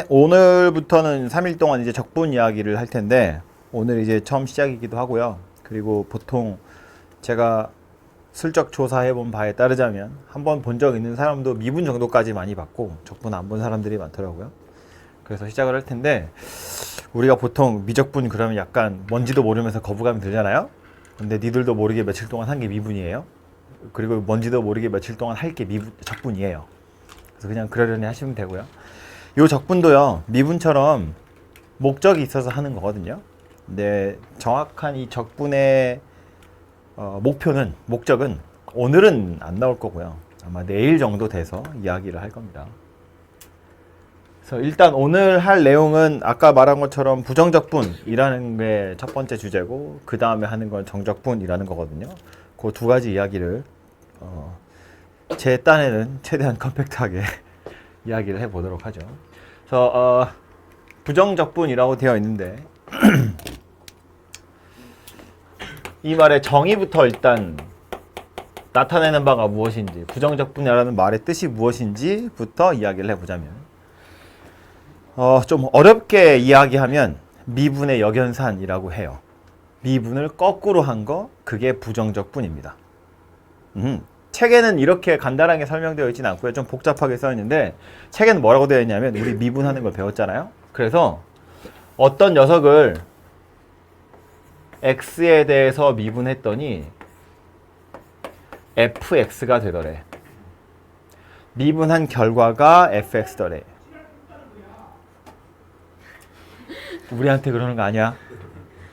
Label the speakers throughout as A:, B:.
A: 오늘부터는 3일 동안 이제 적분 이야기를 할 텐데, 오늘 이제 처음 시작이기도 하고요. 그리고 보통 제가 슬쩍 조사해 본 바에 따르자면 한번 본 적 있는 사람도 미분 정도까지 많이 봤고 적분 안 본 사람들이 많더라고요. 그래서 시작을 할 텐데, 우리가 보통 미적분 그러면 약간 뭔지도 모르면서 거부감이 들잖아요. 근데 니들도 모르게 며칠 동안 한 게 미분이에요. 그리고 뭔지도 모르게 며칠 동안 할 게 적분이에요. 그래서 그냥 그러려니 하시면 되고요. 이 적분도요, 미분처럼 목적이 있어서 하는 거거든요. 근데 정확한 이 적분의 목적은 오늘은 안 나올 거고요. 아마 내일 정도 돼서 이야기를 할 겁니다. 그래서 일단 오늘 할 내용은 아까 말한 것처럼 부정적분이라는 게 첫 번째 주제고, 그 다음에 하는 건 정적분이라는 거거든요. 그 두 가지 이야기를 제 딴에는 최대한 컴팩트하게 이야기를 해보도록 하죠. 그래서 부정적분이라고 되어 있는데 이 말의 정의부터 일단 나타내는 바가 무엇인지, 부정적분이라는 말의 뜻이 무엇인지부터 이야기를 해보자면, 좀 어렵게 이야기하면 미분의 역연산이라고 해요. 미분을 거꾸로 한 거, 그게 부정적분입니다. 책에는 이렇게 간단하게 설명되어 있지는 않고요. 좀 복잡하게 써 있는데, 책에는 뭐라고 되어 있냐면, 우리 미분하는 걸 배웠잖아요. 그래서 어떤 녀석을 x에 대해서 미분했더니 fx가 되더래. 미분한 결과가 fx더래. 우리한테 그러는 거 아니야?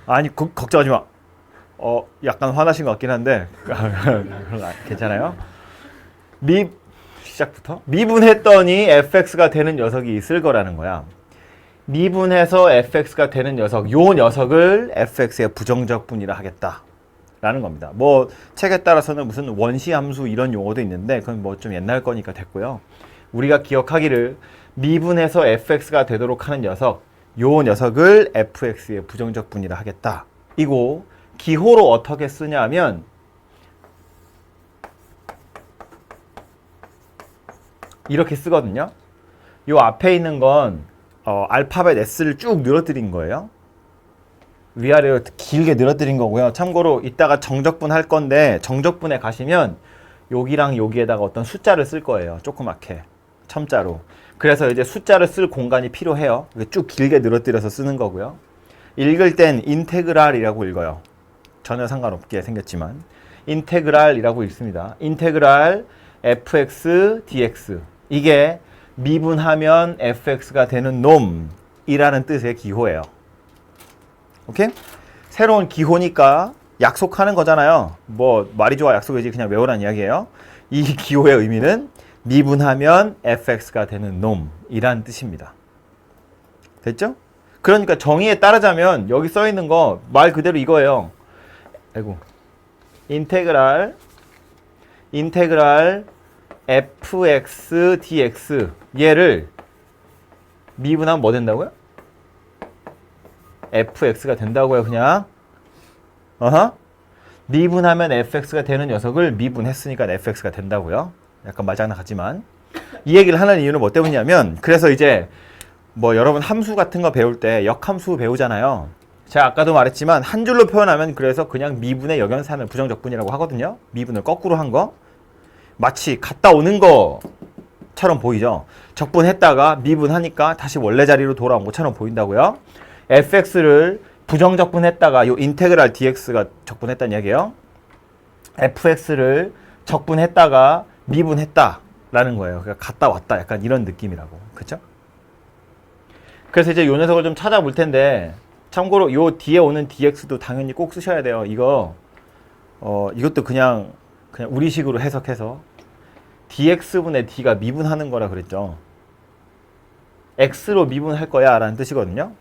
A: 아니, 걱정하지 마. 약간 화나신 것 같긴 한데 그런 거 괜찮아요? 시작부터 미분했더니 fx가 되는 녀석이 있을 거라는 거야. 미분해서 fx가 되는 녀석, 요 녀석을 fx의 부정적분이라 하겠다 라는 겁니다. 뭐 책에 따라서는 무슨 원시함수 이런 용어도 있는데, 그건 뭐 좀 옛날 거니까 됐고요. 우리가 기억하기를 미분해서 fx가 되도록 하는 녀석, 요 녀석을 fx의 부정적분이라 하겠다. 이고 기호로 어떻게 쓰냐면, 이렇게 쓰거든요. 요 앞에 있는 건 알파벳 S를 쭉 늘어뜨린 거예요. 위아래로 길게 늘어뜨린 거고요. 참고로 이따가 정적분 할 건데, 정적분에 가시면 여기랑 여기에다가 어떤 숫자를 쓸 거예요. 조그맣게 첨자로. 그래서 이제 숫자를 쓸 공간이 필요해요. 쭉 길게 늘어뜨려서 쓰는 거고요. 읽을 땐 인테그랄이라고 읽어요. 전혀 상관없게 생겼지만 인테그랄이라고 읽습니다. 인테그랄 fx dx, 이게 미분하면 fx가 되는 놈이라는 뜻의 기호예요. 오케이? 새로운 기호니까 약속하는 거잖아요. 뭐 말이 좋아 약속이지, 그냥 외우란 이야기예요. 이 기호의 의미는 미분하면 fx가 되는 놈이란 뜻입니다. 됐죠? 그러니까 정의에 따르자면 여기 써 있는 거 말 그대로 이거예요. 아이고. 인테그랄 fx dx, 얘를 미분하면 뭐 된다고요? fx가 된다고요. 그냥 미분하면 fx가 되는 녀석을 미분했으니까 fx가 된다고요. 약간 말장난 같지만 이 얘기를 하는 이유는 뭐 때문이냐면, 그래서 이제 뭐 여러분 함수 같은 거 배울 때 역함수 배우잖아요. 제가 아까도 말했지만 한 줄로 표현하면 그래서 그냥 미분의 역연산을 부정적분이라고 하거든요. 미분을 거꾸로 한 거, 마치 갔다 오는 것처럼 보이죠. 적분했다가 미분하니까 다시 원래 자리로 돌아온 것처럼 보인다고요. fx를 부정적분했다가 요 인테그랄 dx가 적분했다는 얘기예요. fx를 적분했다가 미분했다라는 거예요. 그러니까 갔다 왔다, 약간 이런 느낌이라고. 그쵸? 그래서 이제 요 녀석을 좀 찾아볼 텐데, 참고로 요 뒤에 오는 dx도 당연히 꼭 쓰셔야 돼요. 이것도 그냥 우리식으로 해석해서 dx분의 d가 미분하는 거라 그랬죠. x로 미분할 거야 라는 뜻이거든요.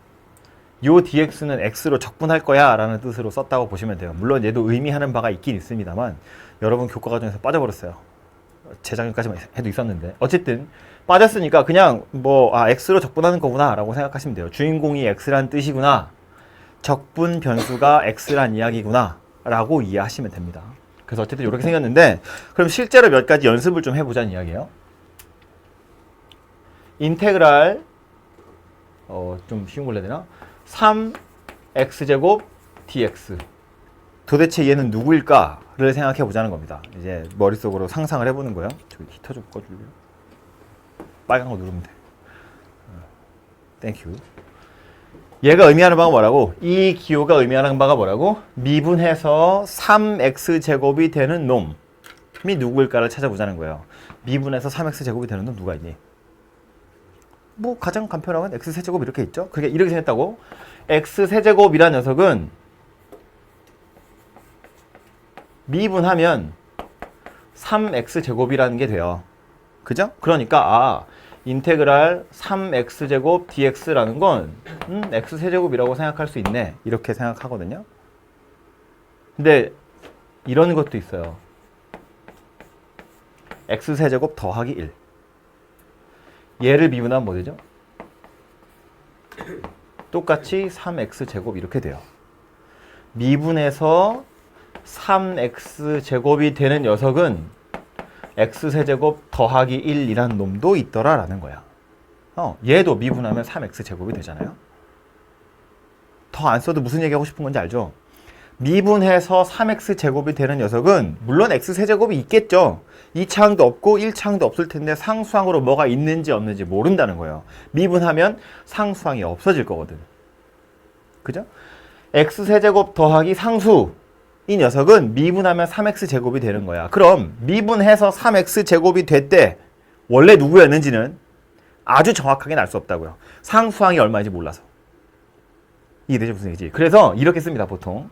A: 요 dx는 x로 적분할 거야 라는 뜻으로 썼다고 보시면 돼요. 물론 얘도 의미하는 바가 있긴 있습니다만 여러분 교과 과정에서 빠져버렸어요. 재작년까지만 해도 있었는데, 어쨌든 빠졌으니까 그냥 x로 적분하는 거구나 라고 생각하시면 돼요. 주인공이 x란 뜻이구나, 적분 변수가 x란 이야기구나 라고 이해하시면 됩니다. 그래서 어쨌든 이렇게 생겼는데, 그럼 실제로 몇 가지 연습을 좀 해보자는 이야기예요. 인테그랄 좀 쉬운 걸로 해야 되나? 3x제곱 dx. 도대체 얘는 누구일까를 생각해 보자는 겁니다. 이제 머릿속으로 상상을 해보는 거예요. 저기 히터 좀 꺼줄래요? 빨간 거 누르면 돼. 땡큐. 얘가 의미하는 바가 뭐라고? 이 기호가 의미하는 바가 뭐라고? 미분해서 3x제곱이 되는 놈이 누구일까를 찾아보자는 거예요. 미분해서 3x제곱이 되는 놈 누가 있니? 뭐 가장 간편하면 x세제곱 이렇게 있죠? 그게 이렇게 생겼다고? x세제곱이라는 녀석은 미분하면 3x제곱이라는 게 돼요. 그죠? 그러니까 인테그랄 3x제곱 dx라는 건 x세제곱이라고 생각할 수 있네. 이렇게 생각하거든요. 근데 이런 것도 있어요. x세제곱 더하기 1. 얘를 미분하면 뭐 되죠? 똑같이 3x제곱 이렇게 돼요. 미분해서 3x제곱이 되는 녀석은 x세제곱 더하기 1이라는 놈도 있더라라는 거야. 얘도 미분하면 3x제곱이 되잖아요. 더 안 써도 무슨 얘기하고 싶은 건지 알죠? 미분해서 3x제곱이 되는 녀석은 물론 x세제곱이 있겠죠. 2차항도 없고 1차항도 없을 텐데 상수항으로 뭐가 있는지 없는지 모른다는 거예요. 미분하면 상수항이 없어질 거거든. 그죠? x세제곱 더하기 상수 이 녀석은 미분하면 3x제곱이 되는 거야. 그럼 미분해서 3x제곱이 됐대. 원래 누구였는지는 아주 정확하게는 알 수 없다고요. 상수항이 얼마인지 몰라서. 이해되죠? 무슨 얘기지? 그래서 이렇게 씁니다, 보통.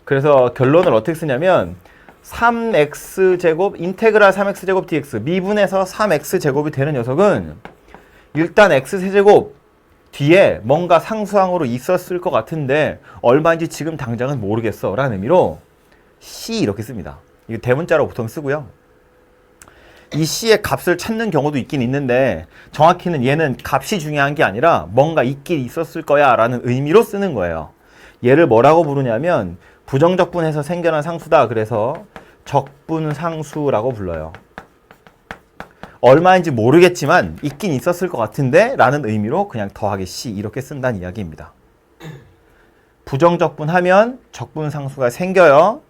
A: 그래서 결론을 어떻게 쓰냐면 3x제곱 인테그랄 3x제곱 dx 미분해서 3x제곱이 되는 녀석은 일단 x세제곱 뒤에 뭔가 상수항으로 있었을 것 같은데 얼마인지 지금 당장은 모르겠어 라는 의미로 C 이렇게 씁니다. 이거 대문자로 보통 쓰고요. 이 C의 값을 찾는 경우도 있긴 있는데 정확히는 얘는 값이 중요한 게 아니라 뭔가 있긴 있었을 거야 라는 의미로 쓰는 거예요. 얘를 뭐라고 부르냐면 부정적분해서 생겨난 상수다. 그래서 적분상수라고 불러요. 얼마인지 모르겠지만 있긴 있었을 것 같은데 라는 의미로 그냥 더하기 C 이렇게 쓴다는 이야기입니다. 부정적분하면 적분상수가 생겨요.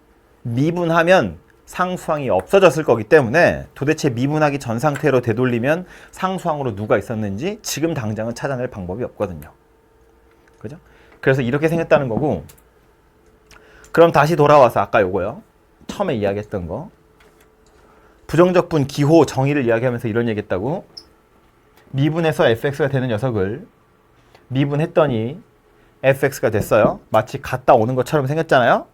A: 미분하면 상수항이 없어졌을 거기 때문에 도대체 미분하기 전 상태로 되돌리면 상수항으로 누가 있었는지 지금 당장은 찾아낼 방법이 없거든요. 그죠? 그래서 이렇게 생겼다는 거고, 그럼 다시 돌아와서 아까 요거요. 처음에 이야기했던 거. 부정적분 기호 정의를 이야기하면서 이런 얘기했다고. 미분해서 fx가 되는 녀석을 미분했더니 fx가 됐어요. 마치 갔다 오는 것처럼 생겼잖아요.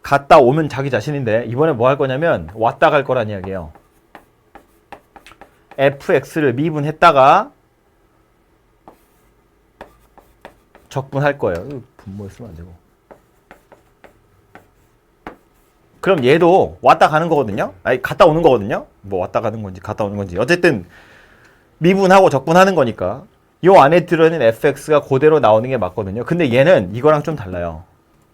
A: 갔다 오면 자기 자신인데 이번에 뭐 할 거냐면 왔다 갈 거란 이야기예요. fx를 미분했다가 적분할 거예요. 분모에 쓰면 안 되고. 그럼 얘도 왔다 가는 거거든요. 아니 갔다 오는 거거든요. 뭐 왔다 가는 건지 갔다 오는 건지 어쨌든 미분하고 적분하는 거니까 요 안에 들어있는 fx가 그대로 나오는 게 맞거든요. 근데 얘는 이거랑 좀 달라요.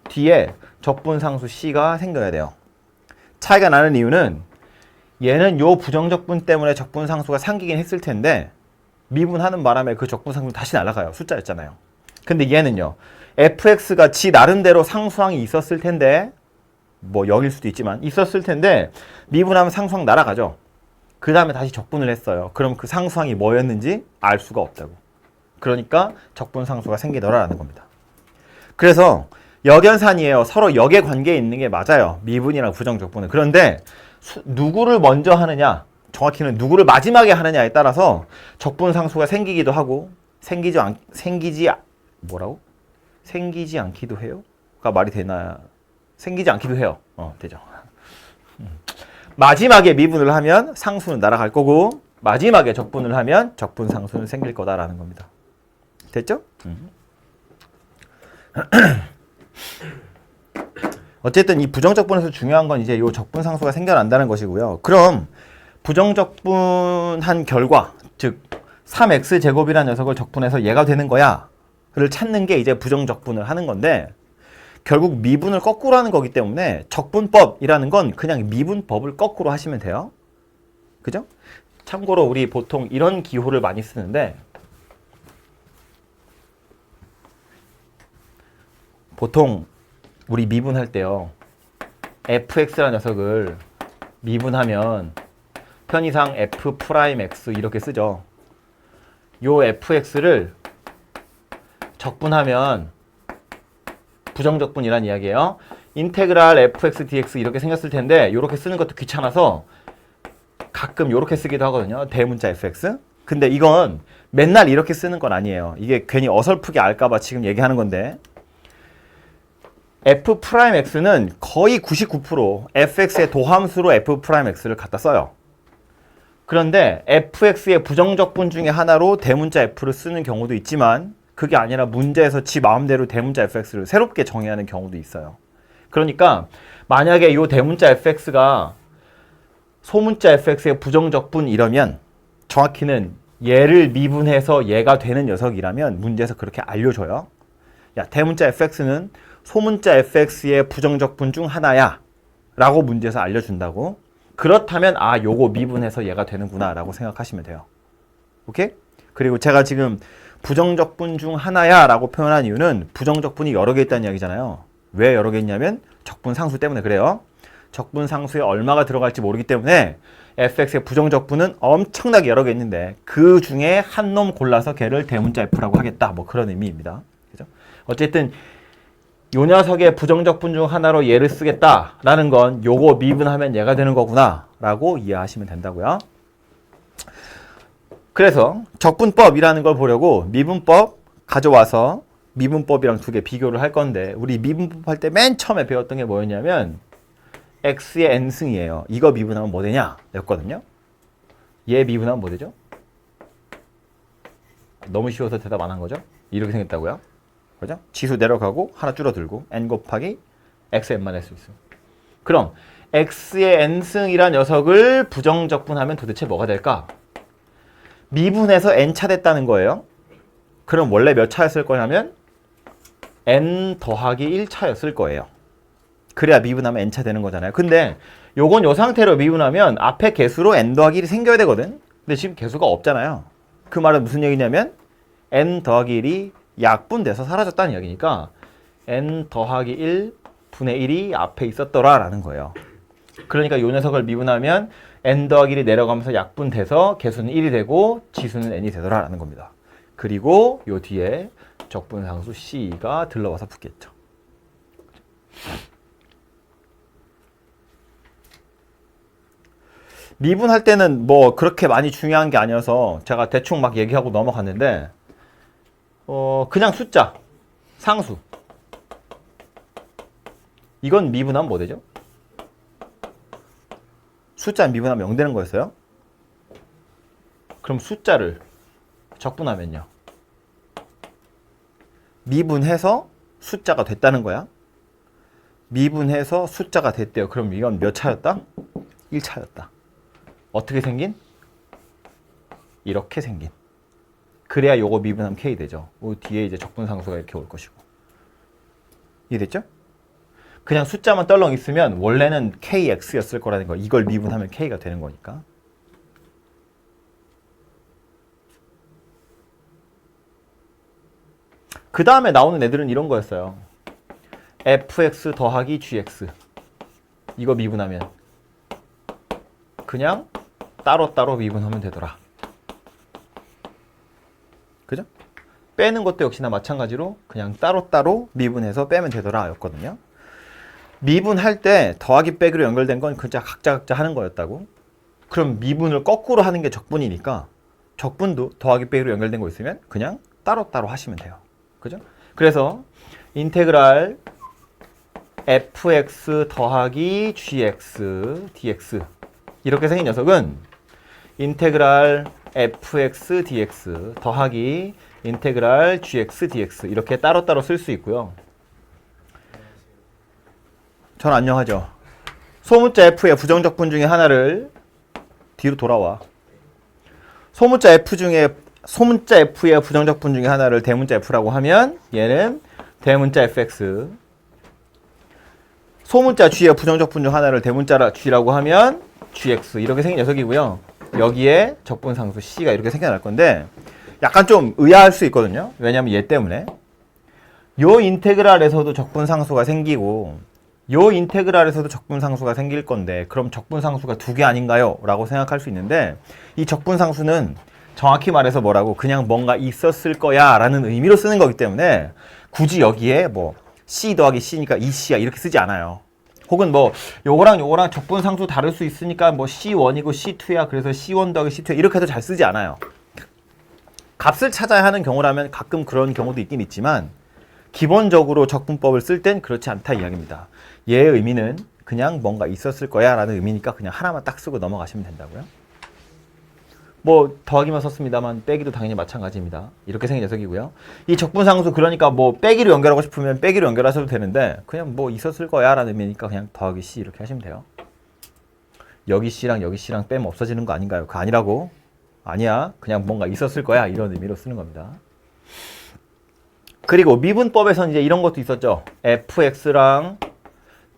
A: 뒤에 적분상수 c가 생겨야 돼요. 차이가 나는 이유는 얘는 요 부정적분 때문에 적분상수가 생기긴 했을 텐데 미분하는 바람에 그 적분상수 다시 날아가요. 숫자였잖아요. 근데 얘는요. fx가 지 나름대로 상수항이 있었을 텐데 뭐 0일 수도 있지만 있었을 텐데 미분하면 상수항 날아가죠. 그 다음에 다시 적분을 했어요. 그럼 그 상수항이 뭐였는지 알 수가 없다고. 그러니까 적분상수가 생기더라라는 겁니다. 그래서 역연산이에요. 서로 역의 관계에 있는 게 맞아요. 미분이랑 부정적분은. 그런데 누구를 먼저 하느냐, 정확히는 누구를 마지막에 하느냐에 따라서 적분상수가 생기기도 하고 생기지 않기도 해요? 가 말이 되나? 생기지 않기도 해요. 되죠. 마지막에 미분을 하면 상수는 날아갈 거고 마지막에 적분을 하면 적분상수는 생길 거다라는 겁니다. 됐죠? 어쨌든 이 부정적분에서 중요한 건 이제 이 적분상수가 생겨난다는 것이고요. 그럼 부정적분한 결과, 즉 3x제곱이라는 녀석을 적분해서 얘가 되는 거야 를 찾는 게 이제 부정적분을 하는 건데 결국 미분을 거꾸로 하는 거기 때문에 적분법이라는 건 그냥 미분법을 거꾸로 하시면 돼요. 그죠? 참고로 우리 보통 이런 기호를 많이 쓰는데 보통 우리 미분할 때요. fx라는 녀석을 미분하면 편의상 f'x 이렇게 쓰죠. 요 fx를 적분하면 부정적분이란 이야기예요. 인테그랄 fx dx 이렇게 생겼을 텐데 이렇게 쓰는 것도 귀찮아서 가끔 이렇게 쓰기도 하거든요. 대문자 fx. 근데 이건 맨날 이렇게 쓰는 건 아니에요. 이게 괜히 어설프게 알까봐 지금 얘기하는 건데 f'x는 거의 99% fx의 도함수로 f'x를 갖다 써요. 그런데 fx의 부정적분 중에 하나로 대문자 f를 쓰는 경우도 있지만 그게 아니라 문제에서 지 마음대로 대문자 fx를 새롭게 정의하는 경우도 있어요. 그러니까 만약에 이 대문자 fx가 소문자 fx의 부정적분 이러면 정확히는 얘를 미분해서 얘가 되는 녀석이라면 문제에서 그렇게 알려줘요. 야, 대문자 fx는 소문자 fx의 부정적분 중 하나야 라고 문제에서 알려준다고. 그렇다면 아 요거 미분해서 얘가 되는구나 라고 생각하시면 돼요. 오케이? 그리고 제가 지금 부정적분 중 하나야 라고 표현한 이유는 부정적분이 여러 개 있다는 이야기잖아요. 왜 여러 개 있냐면 적분상수 때문에 그래요. 적분상수에 얼마가 들어갈지 모르기 때문에 fx의 부정적분은 엄청나게 여러 개 있는데 그 중에 한 놈 골라서 걔를 대문자 f라고 하겠다. 뭐 그런 의미입니다. 그죠? 어쨌든 요 녀석의 부정적분 중 하나로 얘를 쓰겠다라는 건 요거 미분하면 얘가 되는 거구나 라고 이해하시면 된다고요. 그래서 적분법이라는 걸 보려고 미분법 가져와서 미분법이랑 두 개 비교를 할 건데 우리 미분법 할 때 맨 처음에 배웠던 게 뭐였냐면 x의 n승이에요. 이거 미분하면 뭐 되냐 였거든요. 얘 미분하면 뭐 되죠? 너무 쉬워서 대답 안 한 거죠? 이렇게 생겼다고요? 그죠? 지수 내려가고 하나 줄어들고 n 곱하기 xn만 할 수 있어요. 그럼 x의 n승이란 녀석을 부정적분하면 도대체 뭐가 될까? 미분해서 n차 됐다는 거예요. 그럼 원래 몇 차였을 거냐면 n 더하기 1차였을 거예요. 그래야 미분하면 n차 되는 거잖아요. 근데 요건 요 상태로 미분하면 앞에 개수로 n 더하기 1이 생겨야 되거든. 근데 지금 개수가 없잖아요. 그 말은 무슨 얘기냐면 n 더하기 1이 약분돼서 사라졌다는 이야기니까 n 더하기 1 분의 1이 앞에 있었더라 라는 거예요. 그러니까 요 녀석을 미분하면 n 더하기 1이 내려가면서 약분돼서 개수는 1이 되고 지수는 n이 되더라 라는 겁니다. 그리고 요 뒤에 적분상수 c가 들러와서 붙겠죠. 미분할 때는 뭐 그렇게 많이 중요한 게 아니어서 제가 대충 막 얘기하고 넘어갔는데 그냥 숫자, 상수 이건 미분하면 뭐 되죠? 숫자 미분하면 0 되는 거였어요? 그럼 숫자를 적분하면요 미분해서 숫자가 됐다는 거야. 미분해서 숫자가 됐대요. 그럼 이건 몇 차였다? 1차였다. 어떻게 생긴? 이렇게 생긴. 그래야 요거 미분하면 k 되죠. 뒤에 이제 적분상수가 이렇게 올 것이고. 이해됐죠? 그냥 숫자만 떨렁 있으면 원래는 kx였을 거라는 거. 이걸 미분하면 k가 되는 거니까. 그 다음에 나오는 애들은 이런 거였어요. fx 더하기 gx. 이거 미분하면 그냥 따로따로 미분하면 되더라. 그죠? 빼는 것도 역시나 마찬가지로 그냥 따로따로 미분해서 빼면 되더라 였거든요. 미분할 때 더하기 빼기로 연결된 건 그냥 각자 하는 거였다고. 그럼 미분을 거꾸로 하는 게 적분이니까 적분도 더하기 빼기로 연결된 거 있으면 그냥 따로따로 하시면 돼요. 그죠? 그래서 인테그랄 fx 더하기 gx dx 이렇게 생긴 녀석은 인테그랄 fx dx 더하기 인테그랄 gx dx 이렇게 따로따로 쓸 수 있고요. 전 안녕하죠. 소문자 f의 부정적분 중에 하나를 뒤로 돌아와. 소문자 f의 부정적분 중에 하나를 대문자 f라고 하면 얘는 대문자 fx. 소문자 g의 부정적분 중 하나를 대문자 g라고 하면 gx 이렇게 생긴 녀석이고요. 여기에 적분상수 c가 이렇게 생겨날 건데 약간 좀 의아할 수 있거든요. 왜냐면 얘 때문에 요 인테그랄에서도 적분상수가 생기고 요 인테그랄에서도 적분상수가 생길 건데 그럼 적분상수가 두 개 아닌가요? 라고 생각할 수 있는데 이 적분상수는 정확히 말해서 뭐라고 그냥 뭔가 있었을 거야 라는 의미로 쓰는 거기 때문에 굳이 여기에 뭐 C 더하기 C니까 2C야 이렇게 쓰지 않아요. 혹은 뭐 요거랑 요거랑 적분상수 다를 수 있으니까 뭐 C1이고 C2야 그래서 C1 더하기 C2야 이렇게 해도 잘 쓰지 않아요. 값을 찾아야 하는 경우라면 가끔 그런 경우도 있긴 있지만 기본적으로 적분법을 쓸 땐 그렇지 않다 이야기입니다. 얘의 의미는 그냥 뭔가 있었을 거야 라는 의미니까 그냥 하나만 딱 쓰고 넘어가시면 된다고요. 뭐 더하기만 썼습니다만 빼기도 당연히 마찬가지입니다. 이렇게 생긴 녀석이고요. 이 적분상수 그러니까 뭐 빼기로 연결하고 싶으면 빼기로 연결하셔도 되는데 그냥 뭐 있었을 거야 라는 의미니까 그냥 더하기 C 이렇게 하시면 돼요. 여기 C랑 여기 C랑 빼면 없어지는 거 아닌가요? 그거 아니라고. 아니야. 그냥 뭔가 있었을 거야 이런 의미로 쓰는 겁니다. 그리고 미분법에서는 이제 이런 것도 있었죠. fx랑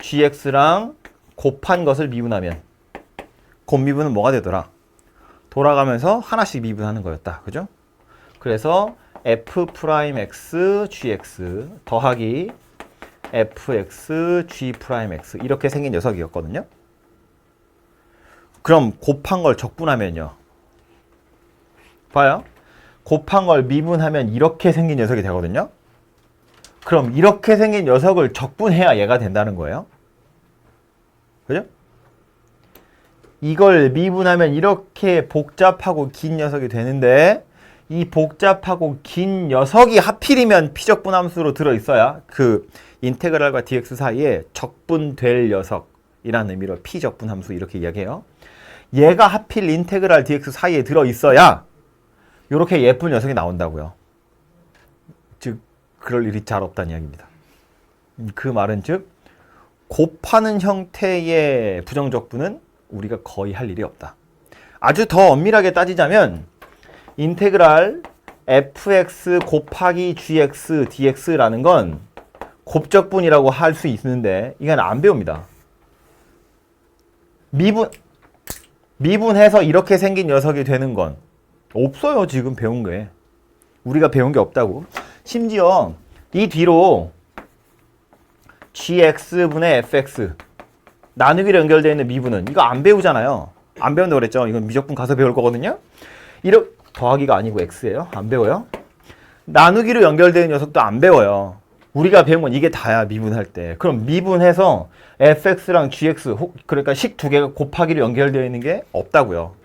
A: gx랑 곱한 것을 미분하면 곱미분은 뭐가 되더라? 돌아가면서 하나씩 미분하는 거였다. 그죠? 그래서 f'x gx 더하기 fx g'x 이렇게 생긴 녀석이었거든요. 그럼 곱한 걸 적분하면요. 봐요. 곱한 걸 미분하면 이렇게 생긴 녀석이 되거든요. 그럼 이렇게 생긴 녀석을 적분해야 얘가 된다는 거예요. 그죠? 이걸 미분하면 이렇게 복잡하고 긴 녀석이 되는데 이 복잡하고 긴 녀석이 하필이면 피적분함수로 들어있어야 그 인테그랄과 dx 사이에 적분될 녀석이라는 의미로 피적분함수 이렇게 이야기해요. 얘가 하필 인테그랄 dx 사이에 들어있어야 이렇게 예쁜 녀석이 나온다고요. 즉 그럴 일이 잘 없다는 이야기입니다. 그 말은 즉 곱하는 형태의 부정적분은 우리가 거의 할 일이 없다. 아주 더 엄밀하게 따지자면 인테그랄 fx 곱하기 gx dx라는 건 곱적분이라고 할 수 있는데 이건 안 배웁니다. 미분해서 이렇게 생긴 녀석이 되는 건 없어요. 지금 배운 게. 우리가 배운 게 없다고. 심지어 이 뒤로 gx분의 fx 나누기로 연결되어 있는 미분은 이거 안 배우잖아요. 안 배운다고 그랬죠. 이건 미적분 가서 배울 거거든요. 더하기가 아니고 x예요. 안 배워요. 나누기로 연결되는 녀석도 안 배워요. 우리가 배운 건 이게 다야. 미분할 때. 그럼 미분해서 fx랑 gx 그러니까 식 두 개가 곱하기로 연결되어 있는 게 없다고요.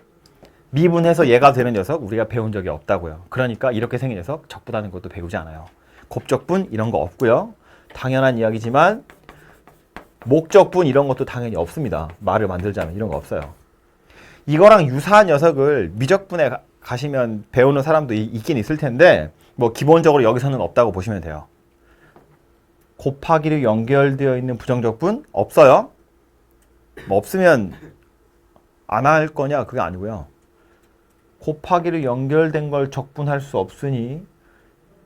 A: 미분해서 얘가 되는 녀석 우리가 배운 적이 없다고요. 그러니까 이렇게 생긴 녀석 적분하는 것도 배우지 않아요. 곱적분 이런 거 없고요. 당연한 이야기지만 목적분 이런 것도 당연히 없습니다. 말을 만들자면 이런 거 없어요. 이거랑 유사한 녀석을 미적분에 가시면 배우는 사람도 있긴 있을 텐데 뭐 기본적으로 여기서는 없다고 보시면 돼요. 곱하기로 연결되어 있는 부정적분 없어요. 뭐 없으면 안 할 거냐 그게 아니고요. 곱하기로 연결된 걸 적분할 수 없으니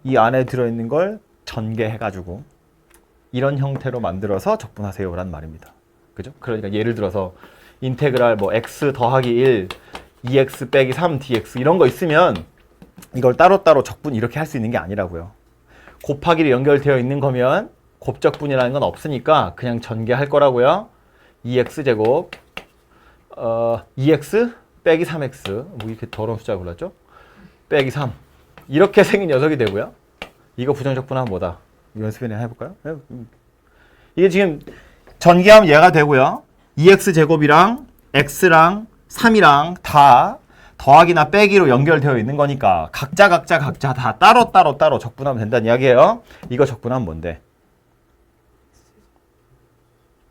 A: 이 안에 들어있는 걸 전개해가지고 이런 형태로 만들어서 적분하세요 라는 말입니다. 그죠? 그러니까 예를 들어서 인테그랄 뭐 x 더하기 1 2x 빼기 3 dx 이런 거 있으면 이걸 따로따로 적분 이렇게 할 수 있는 게 아니라고요. 곱하기로 연결되어 있는 거면 곱적분이라는 건 없으니까 그냥 전개할 거라고요. 2x제곱 2x 빼기 3x 뭐 이렇게 더러운 숫자 골랐죠? 빼기 3 이렇게 생긴 녀석이 되고요. 이거 부정적분하면 뭐다? 연습이나 해볼까요? 이게 지금 전개하면 얘가 되고요. 2x제곱이랑 x랑 3이랑 다 더하기나 빼기로 연결되어 있는 거니까 각자 다 따로 적분하면 된다는 이야기예요. 이거 적분하면 뭔데?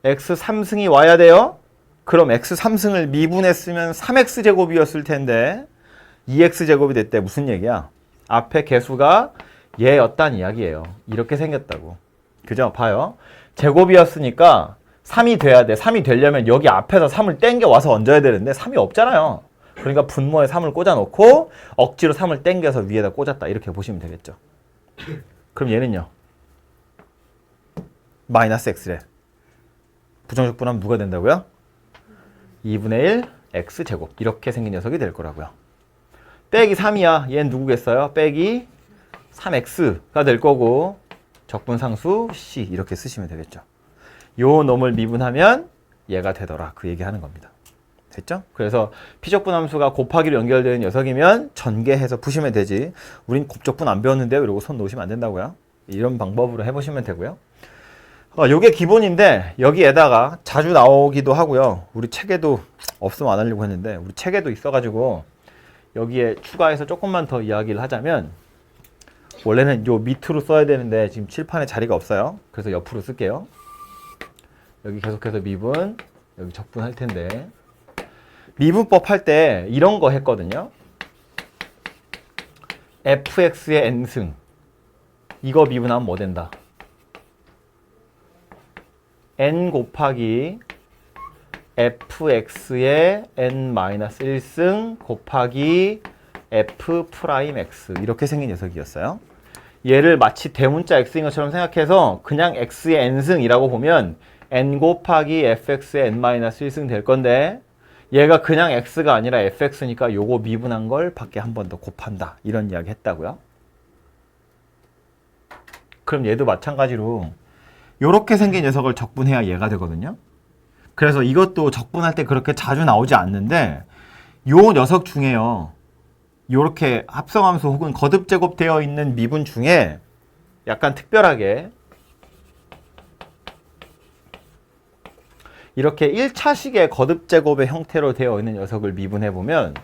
A: x 3승이 와야 돼요. 그럼 x 3승을 미분했으면 3x제곱이었을 텐데 2x제곱이 됐대. 무슨 얘기야? 앞에 개수가 얘였단 이야기예요. 이렇게 생겼다고. 그죠? 봐요. 제곱이었으니까 3이 돼야 돼. 3이 되려면 여기 앞에서 3을 땡겨 와서 얹어야 되는데 3이 없잖아요. 그러니까 분모에 3을 꽂아 놓고 억지로 3을 땡겨서 위에다 꽂았다. 이렇게 보시면 되겠죠. 그럼 얘는요. 마이너스 x래. 부정적분하면 누가 된다고요? 2분의 1 x제곱. 이렇게 생긴 녀석이 될 거라고요. 빼기 3이야. 얘는 누구겠어요? 빼기 3x가 될 거고 적분상수 C 이렇게 쓰시면 되겠죠. 요 놈을 미분하면 얘가 되더라. 그 얘기하는 겁니다. 됐죠? 그래서 피적분함수가 곱하기로 연결되어 있는 녀석이면 전개해서 푸시면 되지. 우린 곱적분 안 배웠는데요. 이러고 손 놓으시면 안 된다고요. 이런 방법으로 해보시면 되고요. 요게 기본인데 여기에다가 자주 나오기도 하고요. 우리 책에도 없으면 안 하려고 했는데 우리 책에도 있어가지고 여기에 추가해서 조금만 더 이야기를 하자면 원래는 요 밑으로 써야 되는데 지금 칠판에 자리가 없어요. 그래서 옆으로 쓸게요. 여기 계속해서 미분, 여기 적분할 텐데 미분법 할 때 이런 거 했거든요. fx의 n승 이거 미분하면 뭐 된다? n 곱하기 fx의 n-1승 곱하기 f'x 이렇게 생긴 녀석이었어요. 얘를 마치 대문자 x인 것처럼 생각해서 그냥 x의 n승이라고 보면 n 곱하기 fx의 n-1승 될 건데 얘가 그냥 x가 아니라 fx니까 요거 미분한 걸 밖에 한 번 더 곱한다. 이런 이야기 했다고요. 그럼 얘도 마찬가지로 요렇게 생긴 녀석을 적분해야 얘가 되거든요. 그래서 이것도 적분할 때 그렇게 자주 나오지 않는데 요 녀석 중에요. 요렇게 합성함수 혹은 거듭제곱 되어 있는 미분 중에 약간 특별하게 이렇게 1차식의 거듭제곱의 형태로 되어 있는 녀석을 미분해보면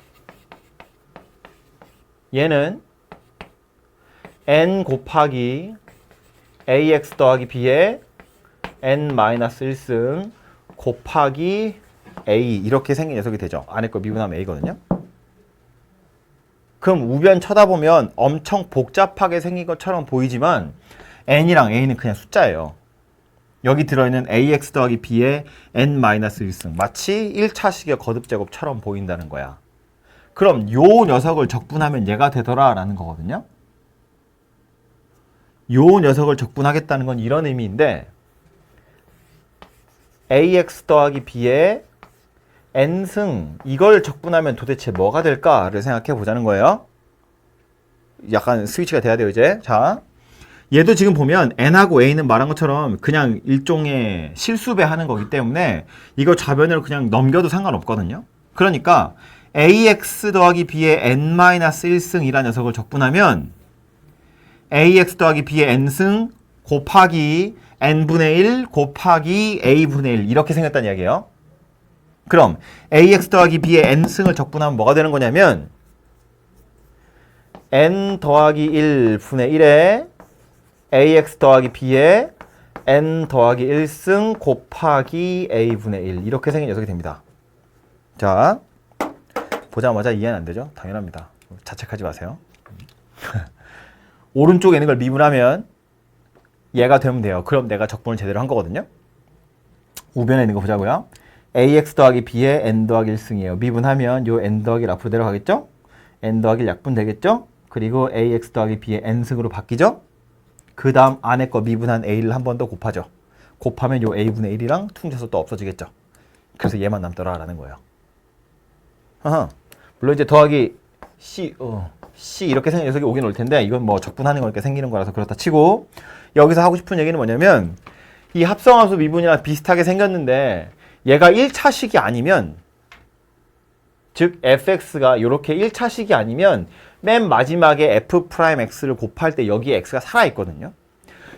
A: 얘는 n 곱하기 ax 더하기 b의 n-1승 곱하기 a 이렇게 생긴 녀석이 되죠. 안에 거 미분하면 a거든요. 그럼 우변 쳐다보면 엄청 복잡하게 생긴 것처럼 보이지만 n이랑 a는 그냥 숫자예요. 여기 들어있는 ax 더하기 b의 n-1승 마치 1차식의 거듭제곱처럼 보인다는 거야. 그럼 요 녀석을 적분하면 얘가 되더라 라는 거거든요. 요 녀석을 적분하겠다는 건 이런 의미인데 ax 더하기 b의 n승 이걸 적분하면 도대체 뭐가 될까를 생각해 보자는 거예요. 약간 스위치가 돼야 돼요 이제. 자, 얘도 지금 보면 n하고 a는 말한 것처럼 그냥 일종의 실수배 하는 거기 때문에 이거 좌변으로 그냥 넘겨도 상관없거든요. 그러니까 ax 더하기 b의 n-1승이라는 녀석을 적분하면 ax 더하기 b의 n승 곱하기 n분의 1 곱하기 a분의 1 이렇게 생겼다는 이야기예요. 그럼 ax 더하기 b의 n승을 적분하면 뭐가 되는 거냐면 n 더하기 1분의 1에 ax 더하기 b의 n 더하기 1승 곱하기 a분의 1 이렇게 생긴 녀석이 됩니다. 자, 보자마자 이해는 안 되죠? 당연합니다. 자책하지 마세요. 오른쪽에 있는 걸 미분하면 얘가 되면 돼요. 그럼 내가 적분을 제대로 한 거거든요. 우변에 있는 거 보자고요. ax 더하기 b의 n 더하기 1승이에요. 미분하면 요 n 더하기 앞으로 내려가겠죠? n 더하기 약분 되겠죠? 그리고 ax 더하기 b의 n승으로 바뀌죠? 그 다음 안에 거 미분한 a를 한 번 더 곱하죠. 곱하면 요 a분의 1이랑 퉁쳐서 또 없어지겠죠. 그래서 얘만 남더라 라는 거예요. 물론 이제 더하기 C 이렇게 생긴 녀석이 오긴 올 텐데 이건 뭐 적분하는 거니까 생기는 거라서 그렇다 치고 여기서 하고 싶은 얘기는 뭐냐면 이 합성함수 미분이랑 비슷하게 생겼는데 얘가 1차식이 아니면 즉 fx가 이렇게 1차식이 아니면 맨 마지막에 f'x를 곱할 때 여기에 x가 살아있거든요.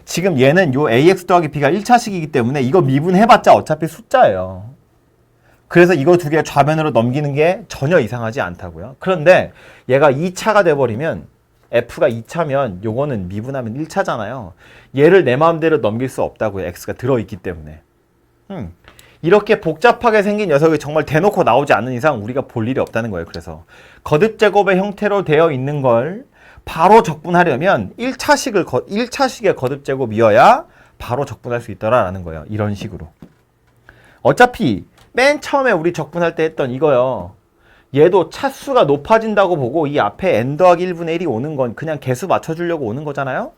A: 지금 얘는 요 ax 더하기 b가 1차식이기 때문에 이거 미분해봤자 어차피 숫자예요. 그래서 이거 두 개 좌변으로 넘기는 게 전혀 이상하지 않다고요. 그런데 얘가 2차가 돼버리면 f가 2차면 요거는 미분하면 1차잖아요. 얘를 내 마음대로 넘길 수 없다고요. x가 들어있기 때문에. 이렇게 복잡하게 생긴 녀석이 정말 대놓고 나오지 않는 이상 우리가 볼 일이 없다는 거예요. 그래서 거듭제곱의 형태로 되어 있는 걸 바로 적분하려면 1차식의 거듭제곱이어야 바로 적분할 수 있더라라는 거예요. 이런 식으로. 어차피 맨 처음에 우리 적분할 때 했던 이거요. 얘도 차수가 높아진다고 보고 이 앞에 n 더하기 1분의 1이 오는 건 그냥 개수 맞춰주려고 오는 거잖아요.